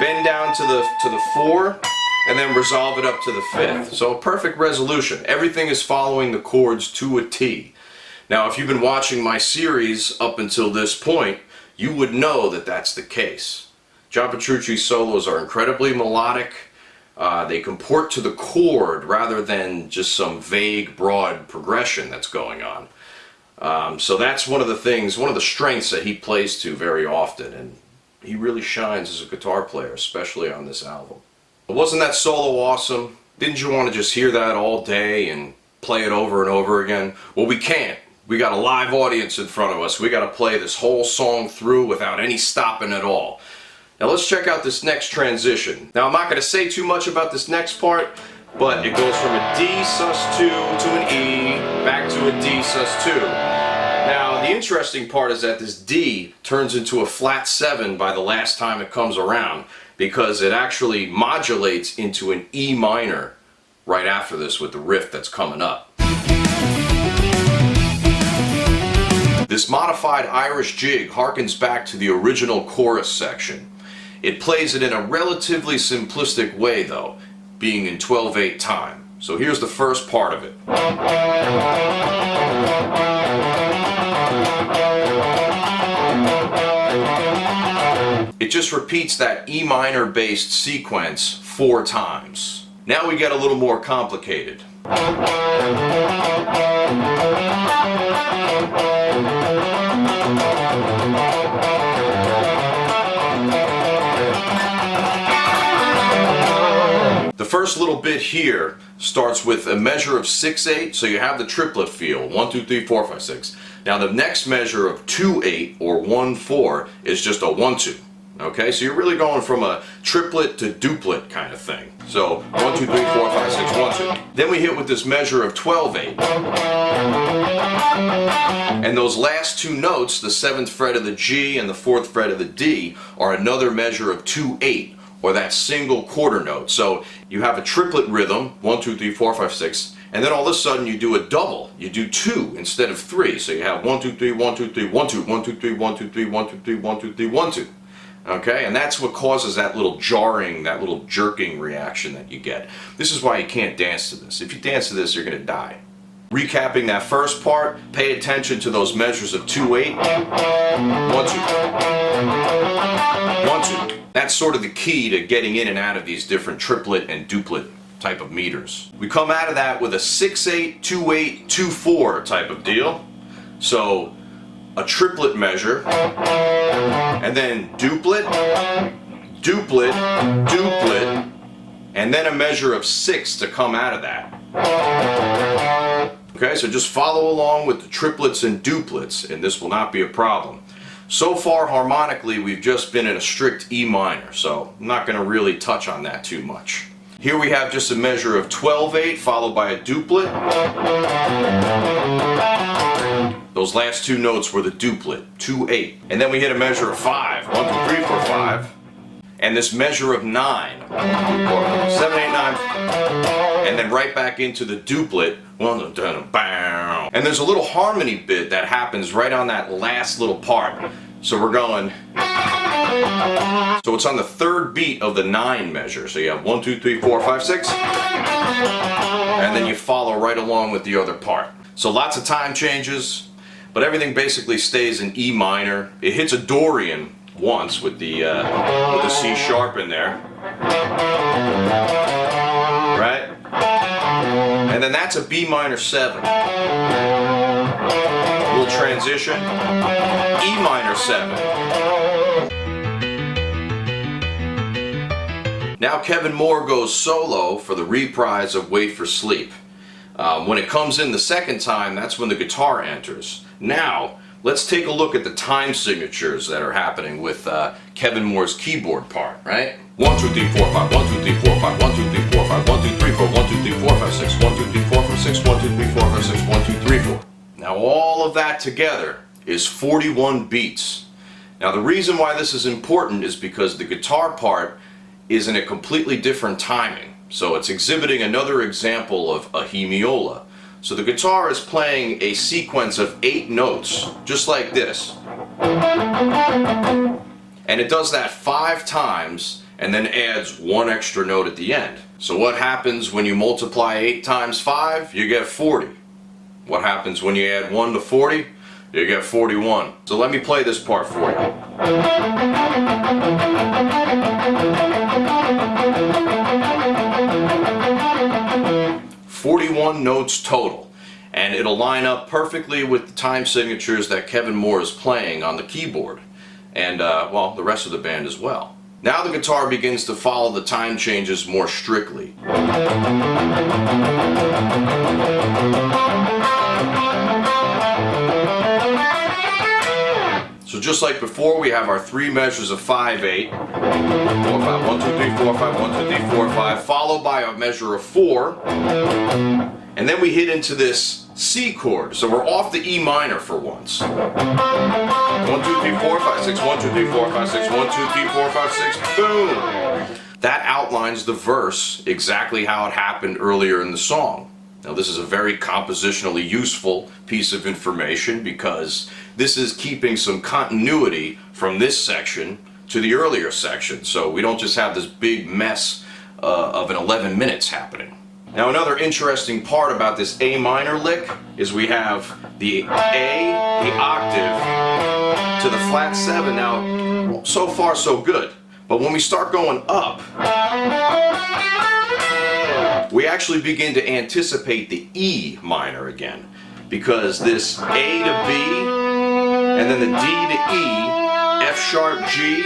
bend down to the 4, and then resolve it up to the 5th. So a perfect resolution. Everything is following the chords to a T. Now if you've been watching my series up until this point, you would know that that's the case. John Petrucci's solos are incredibly melodic. They comport to the chord rather than just some vague, broad progression that's going on. So that's one of the things, one of the strengths that he plays to very often, and he really shines as a guitar player, especially on this album. Wasn't that solo awesome? Didn't you want to just hear that all day and play it over and over again? Well, we can't. We got a live audience in front of us. We got to play this whole song through without any stopping at all. Now let's check out this next transition. Now I'm not going to say too much about this next part, but it goes from a D sus2 to an E, back to a D sus2. Now the interesting part is that this D turns into a flat 7 by the last time it comes around, because it actually modulates into an E minor right after this with the riff that's coming up. This modified Irish jig harkens back to the original chorus section. It plays it in a relatively simplistic way though, being in 12/8 time. So here's the first part of it. It just repeats that E minor based sequence 4 times. Now we get a little more complicated. The first little bit here starts with a measure of 6/8, so you have the triplet feel, 1, 2, 3, 4, 5, 6. Now the next measure of 2/8 or 1/4 is just a 1/2. Okay, so you're really going from a triplet to duplet kind of thing. So 1, 2, 3, 4, 5, 6, 1, 2. Then we hit with this measure of 12/8. And those last 2 notes, the 7th fret of the G and the 4th fret of the D, are another measure of 2/8, or that single quarter note. So you have a triplet rhythm, 1, 2, 3, 4, 5, 6, and then all of a sudden you do a double. You do 2 instead of 3. So you have 1, 2, 3, 1, 2, 3, 1, 2, 1, 2, 3, 1, 2, 3, 1, 2, 3, 1, 2, 3, 1, 2. Okay, and that's what causes that little jarring, that little jerking reaction that you get. This is why you can't dance to this. If you dance to this, you're going to die. Recapping that first part, pay attention to those measures of 2/8, 1, 2, 1, 2. That's sort of the key to getting in and out of these different triplet and duplet type of meters. We come out of that with a 6/8, 2/8, 2/4 type of deal. So a triplet measure, and then duplet, duplet, duplet, and then a measure of 6 to come out of that. Okay, so just follow along with the triplets and duplets, and this will not be a problem. So far, harmonically, we've just been in a strict E minor, so I'm not going to really touch on that too much. Here we have just a measure of 12/8 followed by a duplet. Those last 2 notes were the duplet, 2/8. And then we hit a measure of 5, 1, 2, 3, 4, 5. And this measure of 9, 7, 8, 9. And then right back into the duplet. And there's a little harmony bit that happens right on that last little part. So we're going. So it's on the 3rd beat of the 9 measure. So you have 1, 2, 3, 4, 5, 6. And then you follow right along with the other part. So lots of time changes, but everything basically stays in E minor. It hits a Dorian once with the C sharp in there. Right? And then that's a B minor 7. Little transition. E minor 7. Now Kevin Moore goes solo for the reprise of Wait for Sleep. When it comes in the second time, that's when the guitar enters. Now, let's take a look at the time signatures that are happening with Kevin Moore's keyboard part, right? 1, 2, 3, 4, 5, 1, 2, 3, 4, 5, 1, 2, 3, 4, 5, 1, 2, 3, 4, 1, 2, 3, 4, 5, 6, 1, 2, 3, 4, 5, 6, 1, 2, 3, 4, 5, 6, 1, 2, 3, 4. Now all of that together is 41 beats. Now the reason why this is important is because the guitar part is in a completely different timing. So it's exhibiting another example of a hemiola. So the guitar is playing a sequence of 8 notes, just like this. And it does that 5 times and then adds 1 extra note at the end. So what happens when you multiply 8 times 5? You get 40. What happens when you add 1 to 40? You get 41. So let me play this part for you. 41 notes total, and it'll line up perfectly with the time signatures that Kevin Moore is playing on the keyboard, and well, the rest of the band as well. Now the guitar begins to follow the time changes more strictly. So just like before, we have our 3 measures of 5/8, 4, 5, 1, 2, 3, 4, 5, 1, 2, 3, 4, 5, followed by a measure of 4, and then we hit into this C chord. So we're off the E minor for once. 1, 2, 3, 4, 5, 6, 1, 2, 3, 4, 5, 6, 1, 2, 3, 4, 5, 6, boom! That outlines the verse exactly how it happened earlier in the song. Now this is a very compositionally useful piece of information because this is keeping some continuity from this section to the earlier section. So we don't just have this big mess of an 11 minutes happening. Now another interesting part about this A minor lick is we have the A, the octave, to the flat 7. Now so far so good. But when we start going up, we actually begin to anticipate the E minor again, because this A to B, and then the D to E, F sharp G,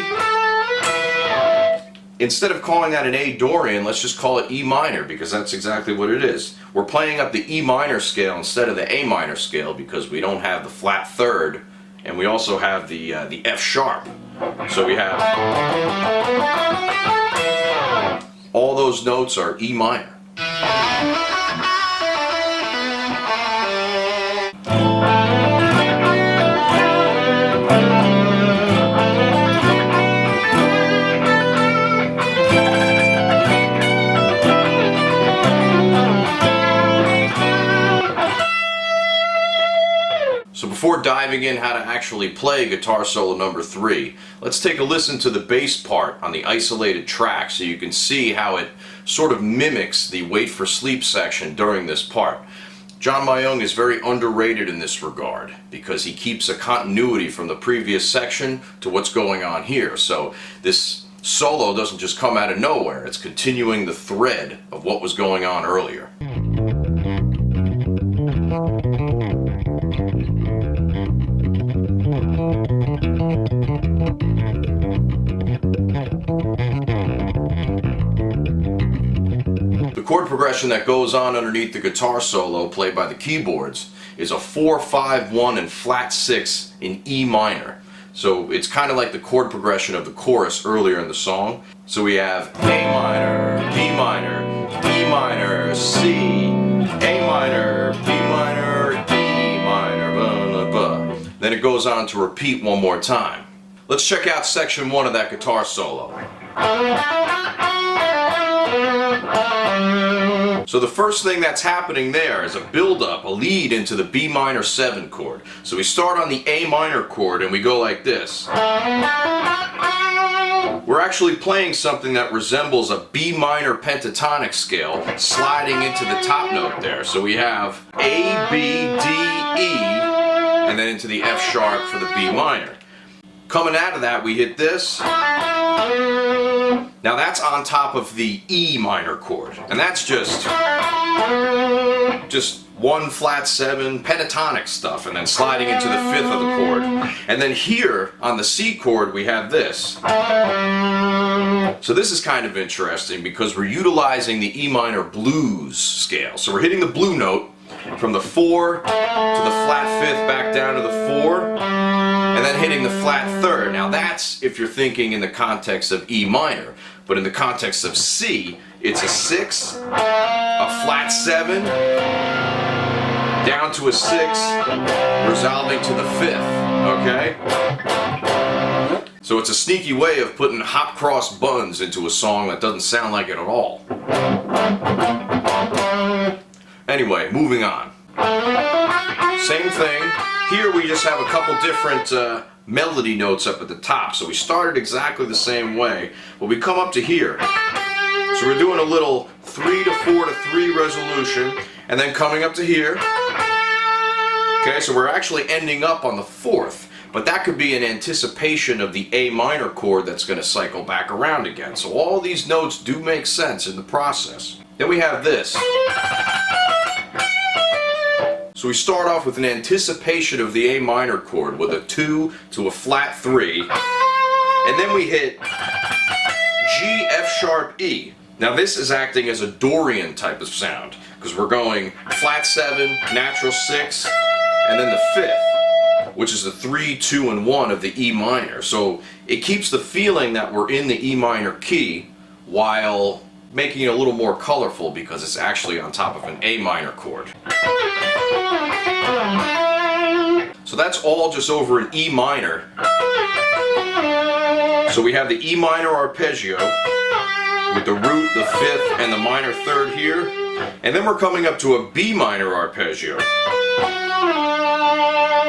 instead of calling that an A Dorian, let's just call it E minor, because that's exactly what it is. We're playing up the E minor scale instead of the A minor scale because we don't have the flat third, and we also have the F sharp. So we have all those notes are E minor. So before diving in how to actually play guitar solo number 3, let's take a listen to the bass part on the isolated track so you can see how it sort of mimics the Wait for Sleep section during this part. John Myung is very underrated in this regard because he keeps a continuity from the previous section to what's going on here. So this solo doesn't just come out of nowhere, it's continuing the thread of what was going on earlier. The chord progression that goes on underneath the guitar solo played by the keyboards is a 4-5-1 and flat 6 in E minor. So it's kind of like the chord progression of the chorus earlier in the song. So we have A minor, B minor, E minor, C, A minor, B minor, E minor, blah, blah, blah. Then it goes on to repeat one more time. Let's check out section 1 of that guitar solo. So the first thing that's happening there is a build-up, a lead into the B minor 7 chord. So we start on the A minor chord and we go like this. We're actually playing something that resembles a B minor pentatonic scale sliding into the top note there. So we have A, B, D, E, and then into the F sharp for the B minor. Coming out of that we hit this. Now that's on top of the E minor chord, and that's just 1 flat 7 pentatonic stuff, and then sliding into the 5th of the chord. And then here on the C chord we have this. So this is kind of interesting because we're utilizing the E minor blues scale. So we're hitting the blue note from the 4 to the flat 5th back down to the 4. And then hitting the flat 3rd. Now that's if you're thinking in the context of E minor, but in the context of C, it's a 6, a flat 7, down to a 6, resolving to the 5th, okay? So it's a sneaky way of putting hot cross buns into a song that doesn't sound like it at all. Anyway, moving on. Same thing. Here we just have a couple different melody notes up at the top. So we started exactly the same way, but we come up to here. So we're doing a little 3 to 4 to 3 resolution, and then coming up to here. Okay, so we're actually ending up on the 4th, but that could be an anticipation of the A minor chord that's going to cycle back around again. So all these notes do make sense in the process. Then we have this. So we start off with an anticipation of the A minor chord with a 2 to a flat 3, and then we hit G, F sharp, E. Now this is acting as a Dorian type of sound, because we're going flat 7, natural 6, and then the 5th, which is the 3, 2, and 1 of the E minor. So it keeps the feeling that we're in the E minor key while making it a little more colorful because it's actually on top of an A minor chord. So that's all just over an E minor. So we have the E minor arpeggio with the root, the fifth, and the minor third here. And then we're coming up to a B minor arpeggio.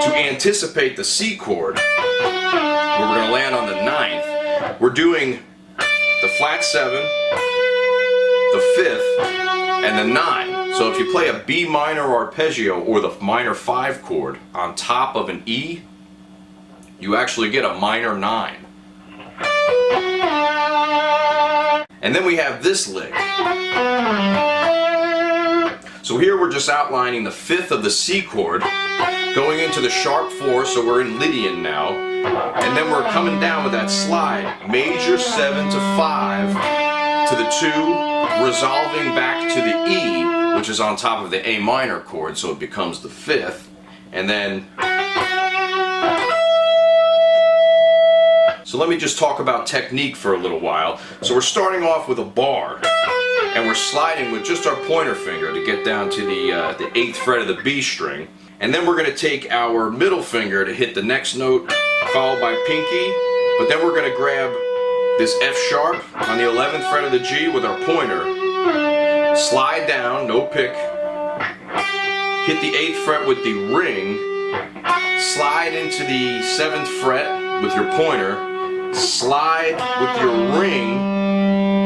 To anticipate the C chord, where we're going to land on the 9th, we're doing the flat 7, the 5th, and the 9. So if you play a B minor arpeggio or the minor 5 chord on top of an E, you actually get a minor 9. And then we have this lick. So here we're just outlining the 5th of the C chord, going into the sharp 4, so we're in Lydian now. And then we're coming down with that slide, major 7 to 5 to the 2, resolving back to the E, which is on top of the A minor chord, so it becomes the 5th. And then... So let me just talk about technique for a little while. So we're starting off with a bar, and we're sliding with just our pointer finger to get down to the 8th fret of the B string. And then we're going to take our middle finger to hit the next note, followed by pinky. But then we're going to grab this F sharp on the 11th fret of the G with our pointer, slide down, no pick, hit the 8th fret with the ring, slide into the 7th fret with your pointer, slide with your ring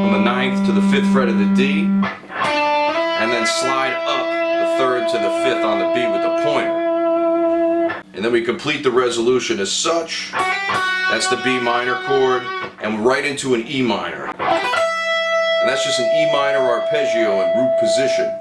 from the 9th to the 5th fret of the D, and then slide up the 3rd to the 5th on the B with the pointer. And then we complete the resolution as such. That's the B minor chord, and right into an E minor. And that's just an E minor arpeggio in root position.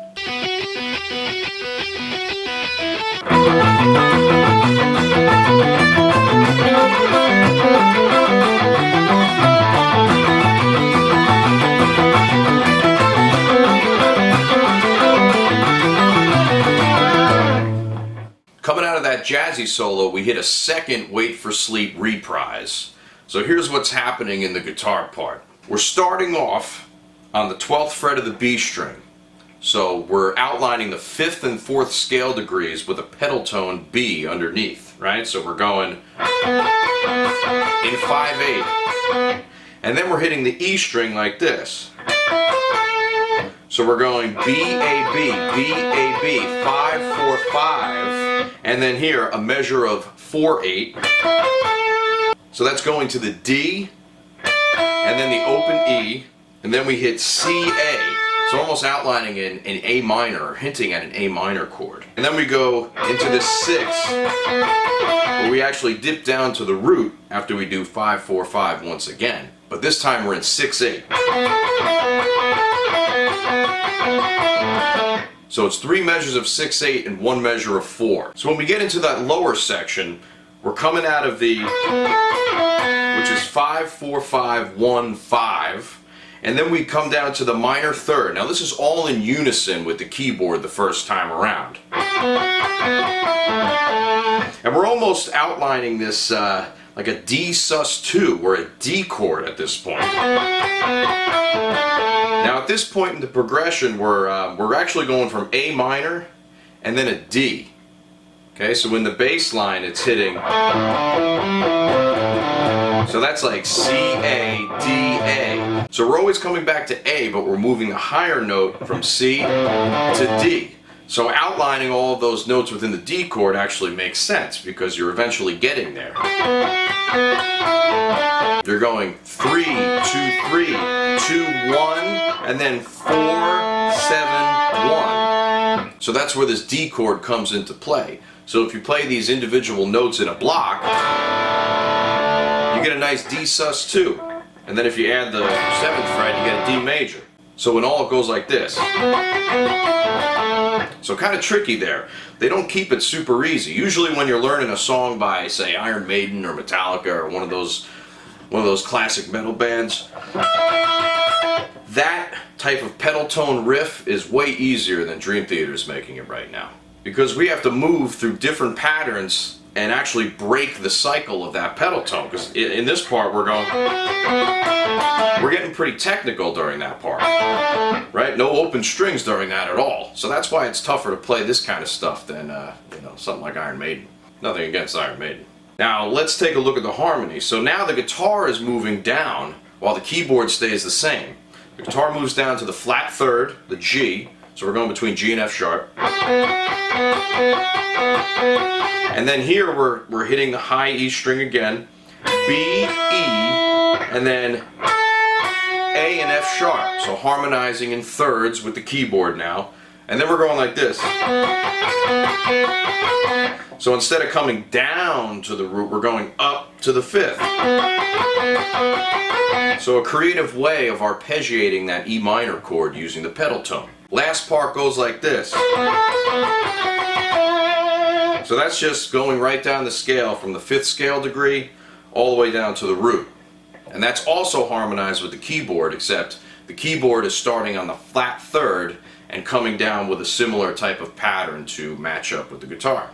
Coming out of that jazzy solo, we hit a second Wait for Sleep reprise. So here's what's happening in the guitar part. We're starting off on the 12th fret of the B string. So we're outlining the 5th and 4th scale degrees with a pedal tone B underneath, right? So we're going in 5/8. And then we're hitting the E string like this. So we're going B, A, B, B, A, B, 5, 4, 5, and then here a measure of 4/8. So that's going to the D, and then the open E, and then we hit C, A. So almost outlining an A minor, or hinting at an A minor chord. And then we go into the 6th, where we actually dip down to the root after we do 5, 4, 5 once again. But this time we're in 6/8. So it's 3 measures of 6/8 and 1 measure of 4. So when we get into that lower section, we're coming out of the, which is 5, 4, 5, 1, 5. And then we come down to the minor third. Now this is all in unison with the keyboard the first time around. And we're almost outlining this like a D sus2. We're a D chord at this point. Now at this point in the progression, we're actually going from A minor and then a D. Okay, so in the bass line it's hitting. So that's like C, A, D, A. So we're always coming back to A, but we're moving a higher note from C to D. So outlining all of those notes within the D chord actually makes sense because you're eventually getting there. You're going 3, 2, 3, 2, 1, and then 4, 7, 1. So that's where this D chord comes into play. So if you play these individual notes in a block, you get a nice D sus2. And then if you add the 7th fret, you get a D major. So in all it goes like this. So kind of tricky there. They don't keep it super easy. Usually when you're learning a song by, say, Iron Maiden or Metallica or one of those classic metal bands, that type of pedal tone riff is way easier than Dream Theater's making it right now. Because we have to move through different patterns and actually break the cycle of that pedal tone. Because in this part we're getting pretty technical during that part, right? No open strings during that at all. So that's why it's tougher to play this kind of stuff than you know, something like Iron Maiden. Nothing against Iron Maiden. Now let's take a look at the harmony. So now the guitar is moving down while the keyboard stays the same. The guitar moves down to the flat third, the G, so we're going between G and F sharp. And then here we're hitting the high E string again, B, E, and then A and F sharp, so harmonizing in thirds with the keyboard now. And then we're going like this. So instead of coming down to the root, we're going up to the fifth. So a creative way of arpeggiating that E minor chord using the pedal tone. Last part goes like this. So that's just going right down the scale from the fifth scale degree all the way down to the root. And that's also harmonized with the keyboard, except the keyboard is starting on the flat third and coming down with a similar type of pattern to match up with the guitar.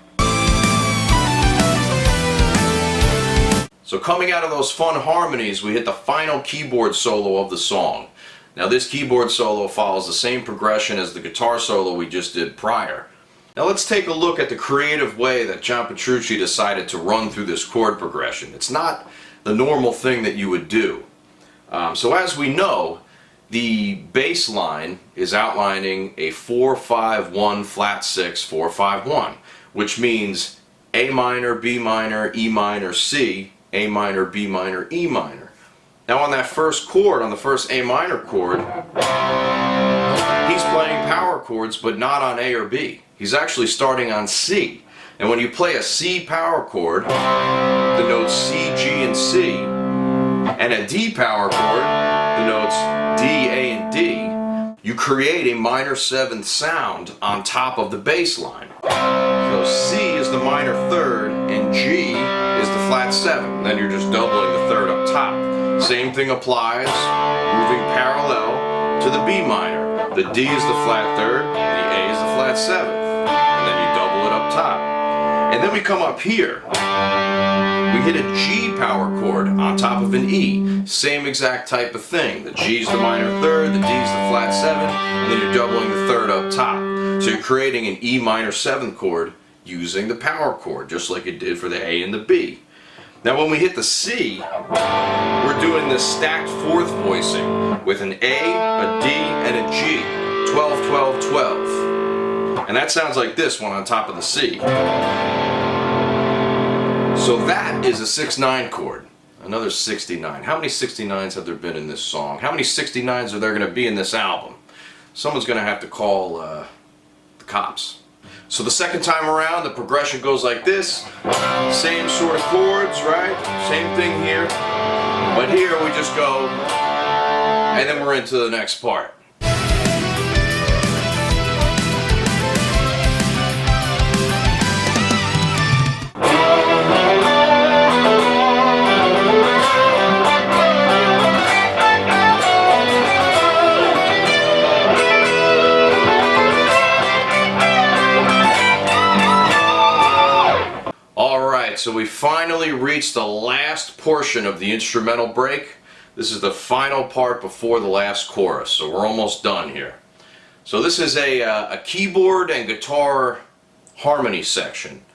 So coming out of those fun harmonies, we hit the final keyboard solo of the song. Now this keyboard solo follows the same progression as the guitar solo we just did prior. Now let's take a look at the creative way that John Petrucci decided to run through this chord progression. It's not the normal thing that you would do. So as we know, the bass line is outlining a 4-5-1 flat 6 4-5-1, which means A minor, B minor, E minor, C, A minor, B minor, E minor. Now on that first chord, on the first A minor chord, he's playing power chords but not on A or B. He's actually starting on C. And when you play a C power chord, the notes C, G, and C, and a D power chord, the notes D, A, and D, you create a minor seventh sound on top of the bass line. So C is the minor third and G is the flat seven. Then you're just doubling the third up top. Same thing applies, moving parallel to the B minor. The D is the flat third, the A is the flat seventh. And then you double it up top. And then we come up here. We hit a G power chord on top of an E. Same exact type of thing. The G's the minor third, the D's the flat seven, and then you're doubling the third up top. So you're creating an E minor seventh chord using the power chord, just like it did for the A and the B. Now when we hit the C, we're doing this stacked fourth voicing with an A, a D, and a G. 12, 12, 12. And that sounds like this one on top of the C. So that is a 6-9 chord. Another 69. How many 69s have there been in this song? How many 69s are there going to be in this album? Someone's going to have to call the cops. So the second time around, the progression goes like this. Same sort of chords, right? Same thing here. But here we just go, and then we're into the next part. So we finally reached the last portion of the instrumental break. This is the final part before the last chorus, so we're almost done here. So this is a keyboard and guitar harmony section,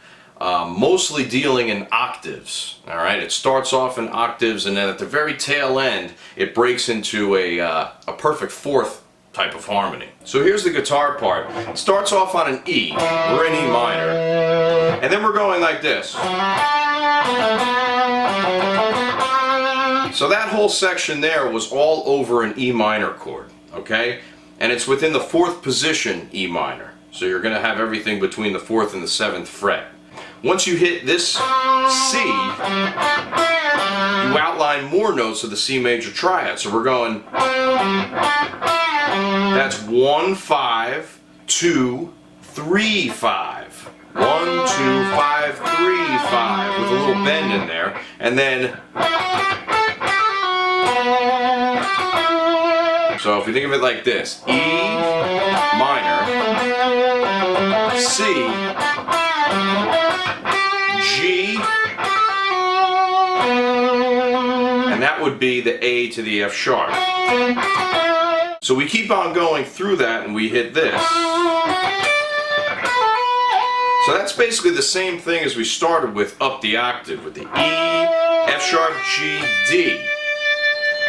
mostly dealing in octaves. All right, it starts off in octaves, and then at the very tail end, it breaks into a perfect fourth type of harmony. So here's the guitar part. It starts off on an E. We're in E minor. And then we're going like this. So that whole section there was all over an E minor chord, okay? And it's within the fourth position E minor. So you're going to have everything between the fourth and the seventh fret. Once you hit this C, you outline more notes of the C major triad. So we're going, that's 1, 5, 2, 3, 5. 1, 2, 5, 3, 5 with a little bend in there, and then so if you think of it like this: E minor, C, G, and that would be the A to the F sharp. So we keep on going through that and we hit this. So that's basically the same thing as we started with up the octave with the E, F sharp, G, D.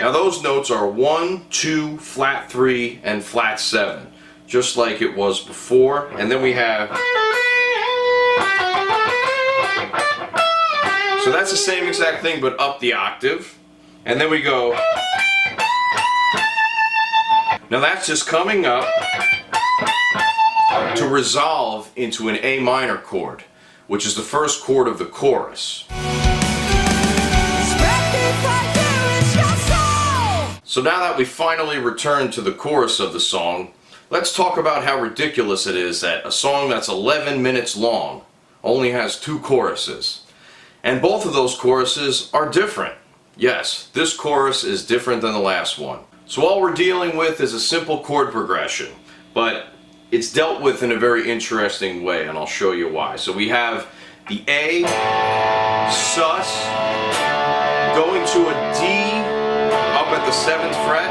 Now those notes are 1, 2, flat 3, and flat 7, just like it was before. And then we have, so that's the same exact thing but up the octave. And then we go, now that's just coming up to resolve into an A minor chord, which is the first chord of the chorus. So now that we finally returned to the chorus of the song, let's talk about how ridiculous it is that a song that's 11 minutes long only has 2 choruses. And both of those choruses are different. Yes, this chorus is different than the last one. So all we're dealing with is a simple chord progression, but it's dealt with in a very interesting way, and I'll show you why. So we have the A, sus, going to a D up at the 7th fret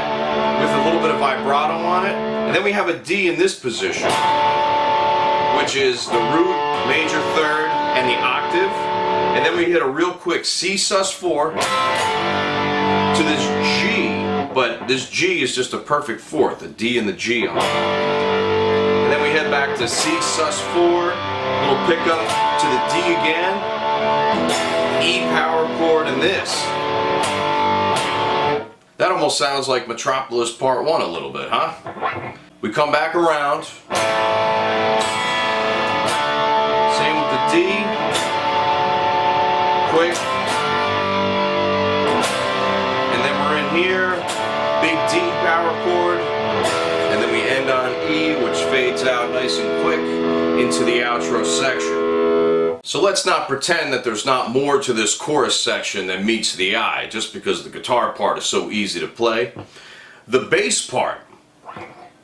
with a little bit of vibrato on it, and then we have a D in this position, which is the root, major third, and the octave, and then we hit a real quick C sus4 to this G, but this G is just a perfect fourth, a D and the G on it. And then we head back to C sus4, little pickup to the D again, E power chord, and this. That almost sounds like Metropolis Part 1 a little bit, huh? We come back around. Same with the D. Quick. And then we're in here. Big D power chord. And then we end on E, which fades out nice and quick into the outro section. So let's not pretend that there's not more to this chorus section than meets the eye, just because the guitar part is so easy to play. The bass part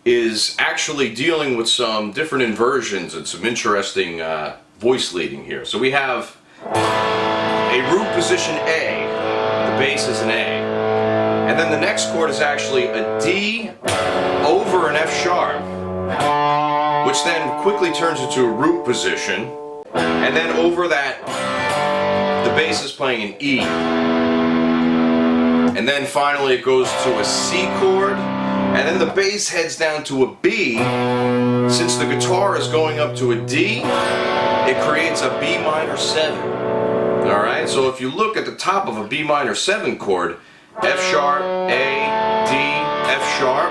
is actually dealing with some different inversions and some interesting voice leading here. So we have a root position A, the bass is an A. And then the next chord is actually a D over an F sharp, which then quickly turns into a root position. And then over that, the bass is playing an E. And then finally it goes to a C chord, and then the bass heads down to a B. Since the guitar is going up to a D, it creates a B minor 7. Alright, so if you look at the top of a B minor 7 chord, F sharp, A, D, F sharp,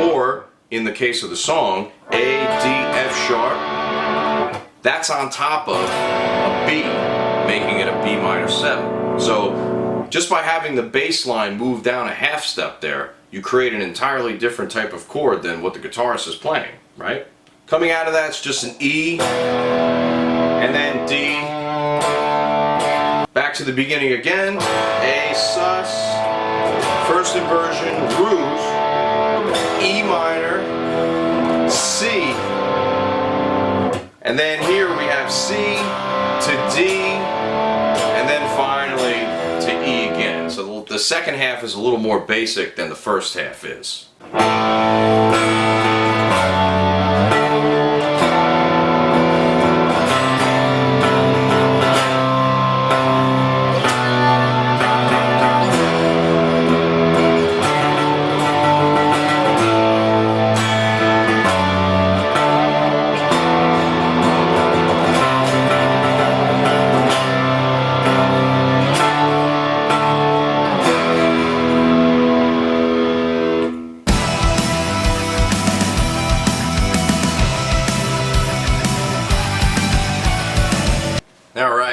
or in the case of the song, A, D, F sharp, that's on top of a B, making it a B minor 7. So just by having the bass line move down a half step there, you create an entirely different type of chord than what the guitarist is playing, right? Coming out of that, it's just an E, and then D. Back to the beginning again, A sus, first inversion, root, E minor, C, and then here we have C to D, and then finally to E again. So the second half is a little more basic than the first half is.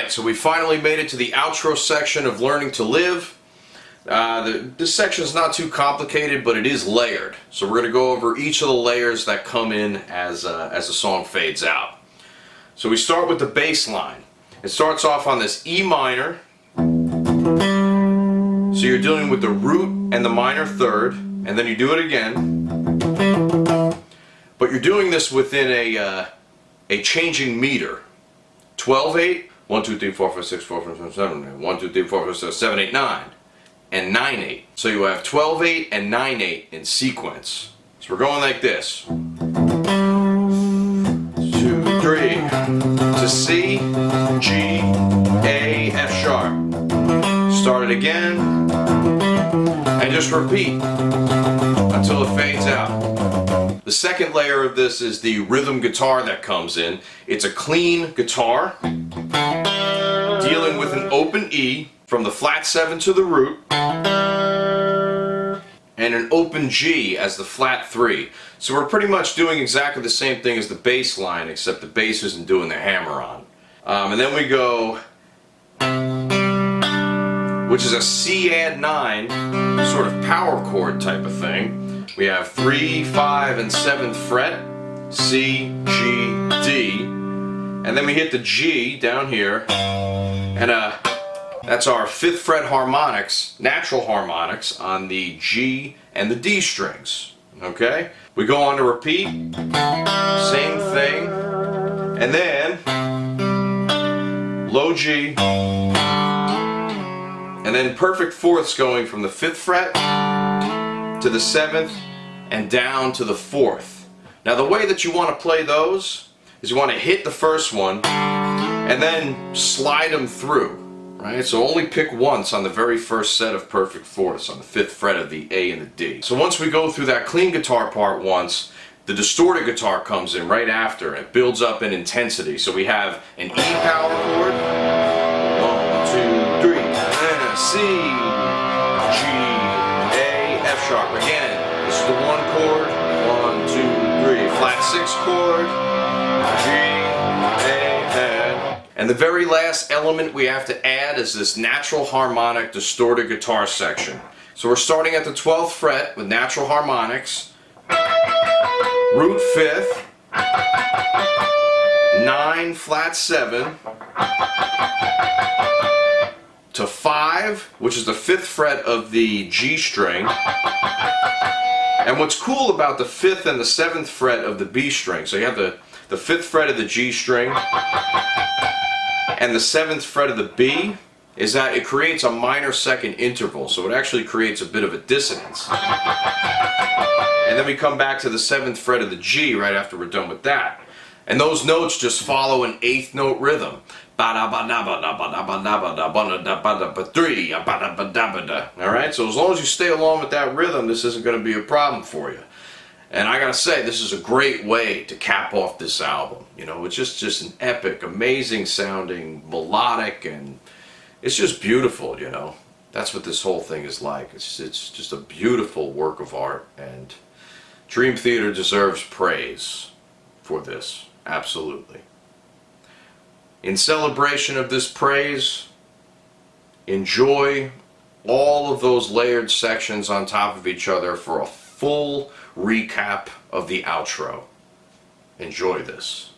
So we finally made it to the outro section of Learning to Live. This section is not too complicated, but it is layered. So we're going to go over each of the layers that come in as the song fades out. So we start with the bass line. It starts off on this E minor. So you're dealing with the root and the minor third, and then you do it again. But you're doing this within a changing meter. 12/8, 1, 2, 3, 4, 5, 6, 4, 5, 6, 7, 8. 1, 2, 3, 4, 5, 6, 7, 8, 9. And 9/8. So you have 12/8 and 9/8 in sequence. So we're going like this. 2, 3 to C, G, A, F sharp. Start it again and just repeat until it fades out. The second layer of this is the rhythm guitar that comes in. It's a clean guitar dealing with an open E from the flat 7 to the root, and an open G as the flat 3. So we're pretty much doing exactly the same thing as the bass line, except the bass isn't doing the hammer on. And then we go, which is a C add 9, sort of power chord type of thing. We have 3, 5, and 7th fret, C, G, D, and then we hit the G down here, and that's our 5th fret harmonics, natural harmonics, on the G and the D strings. Okay? We go on to repeat, same thing, and then low G, and then perfect fourths going from the 5th fret to the 7th and down to the 4th. Now the way that you want to play those is you want to hit the first one and then slide them through. Right? So only pick once on the very first set of perfect fourths on the 5th fret of the A and the D. So once we go through that clean guitar part once, the distorted guitar comes in right after. It builds up in intensity. So we have an E power chord, 1, 2, 3, and C, G, A, F sharp. Again, this is the 1 chord, 1, 2, 3, flat 6 chord, G, A, and the very last element we have to add is this natural harmonic distorted guitar section. So we're starting at the 12th fret with natural harmonics, root 5th, 9 flat 7, to 5, which is the 5th fret of the G string. And what's cool about the 5th and the 7th fret of the B string, so you have the 5th fret of the G string and the 7th fret of the B, is that it creates a minor second interval, so it actually creates a bit of a dissonance. And then we come back to the 7th fret of the G right after we're done with that. And those notes just follow an 8th note rhythm. Alright, so as long as you stay along with that rhythm, this isn't going to be a problem for you. And I gotta say, this is a great way to cap off this album. You know, it's just an epic, amazing sounding, melodic, and it's just beautiful, you know. That's what this whole thing is like. It's just a beautiful work of art, and Dream Theater deserves praise for this, absolutely. In celebration of this praise, enjoy all of those layered sections on top of each other for a full recap of the outro. Enjoy this.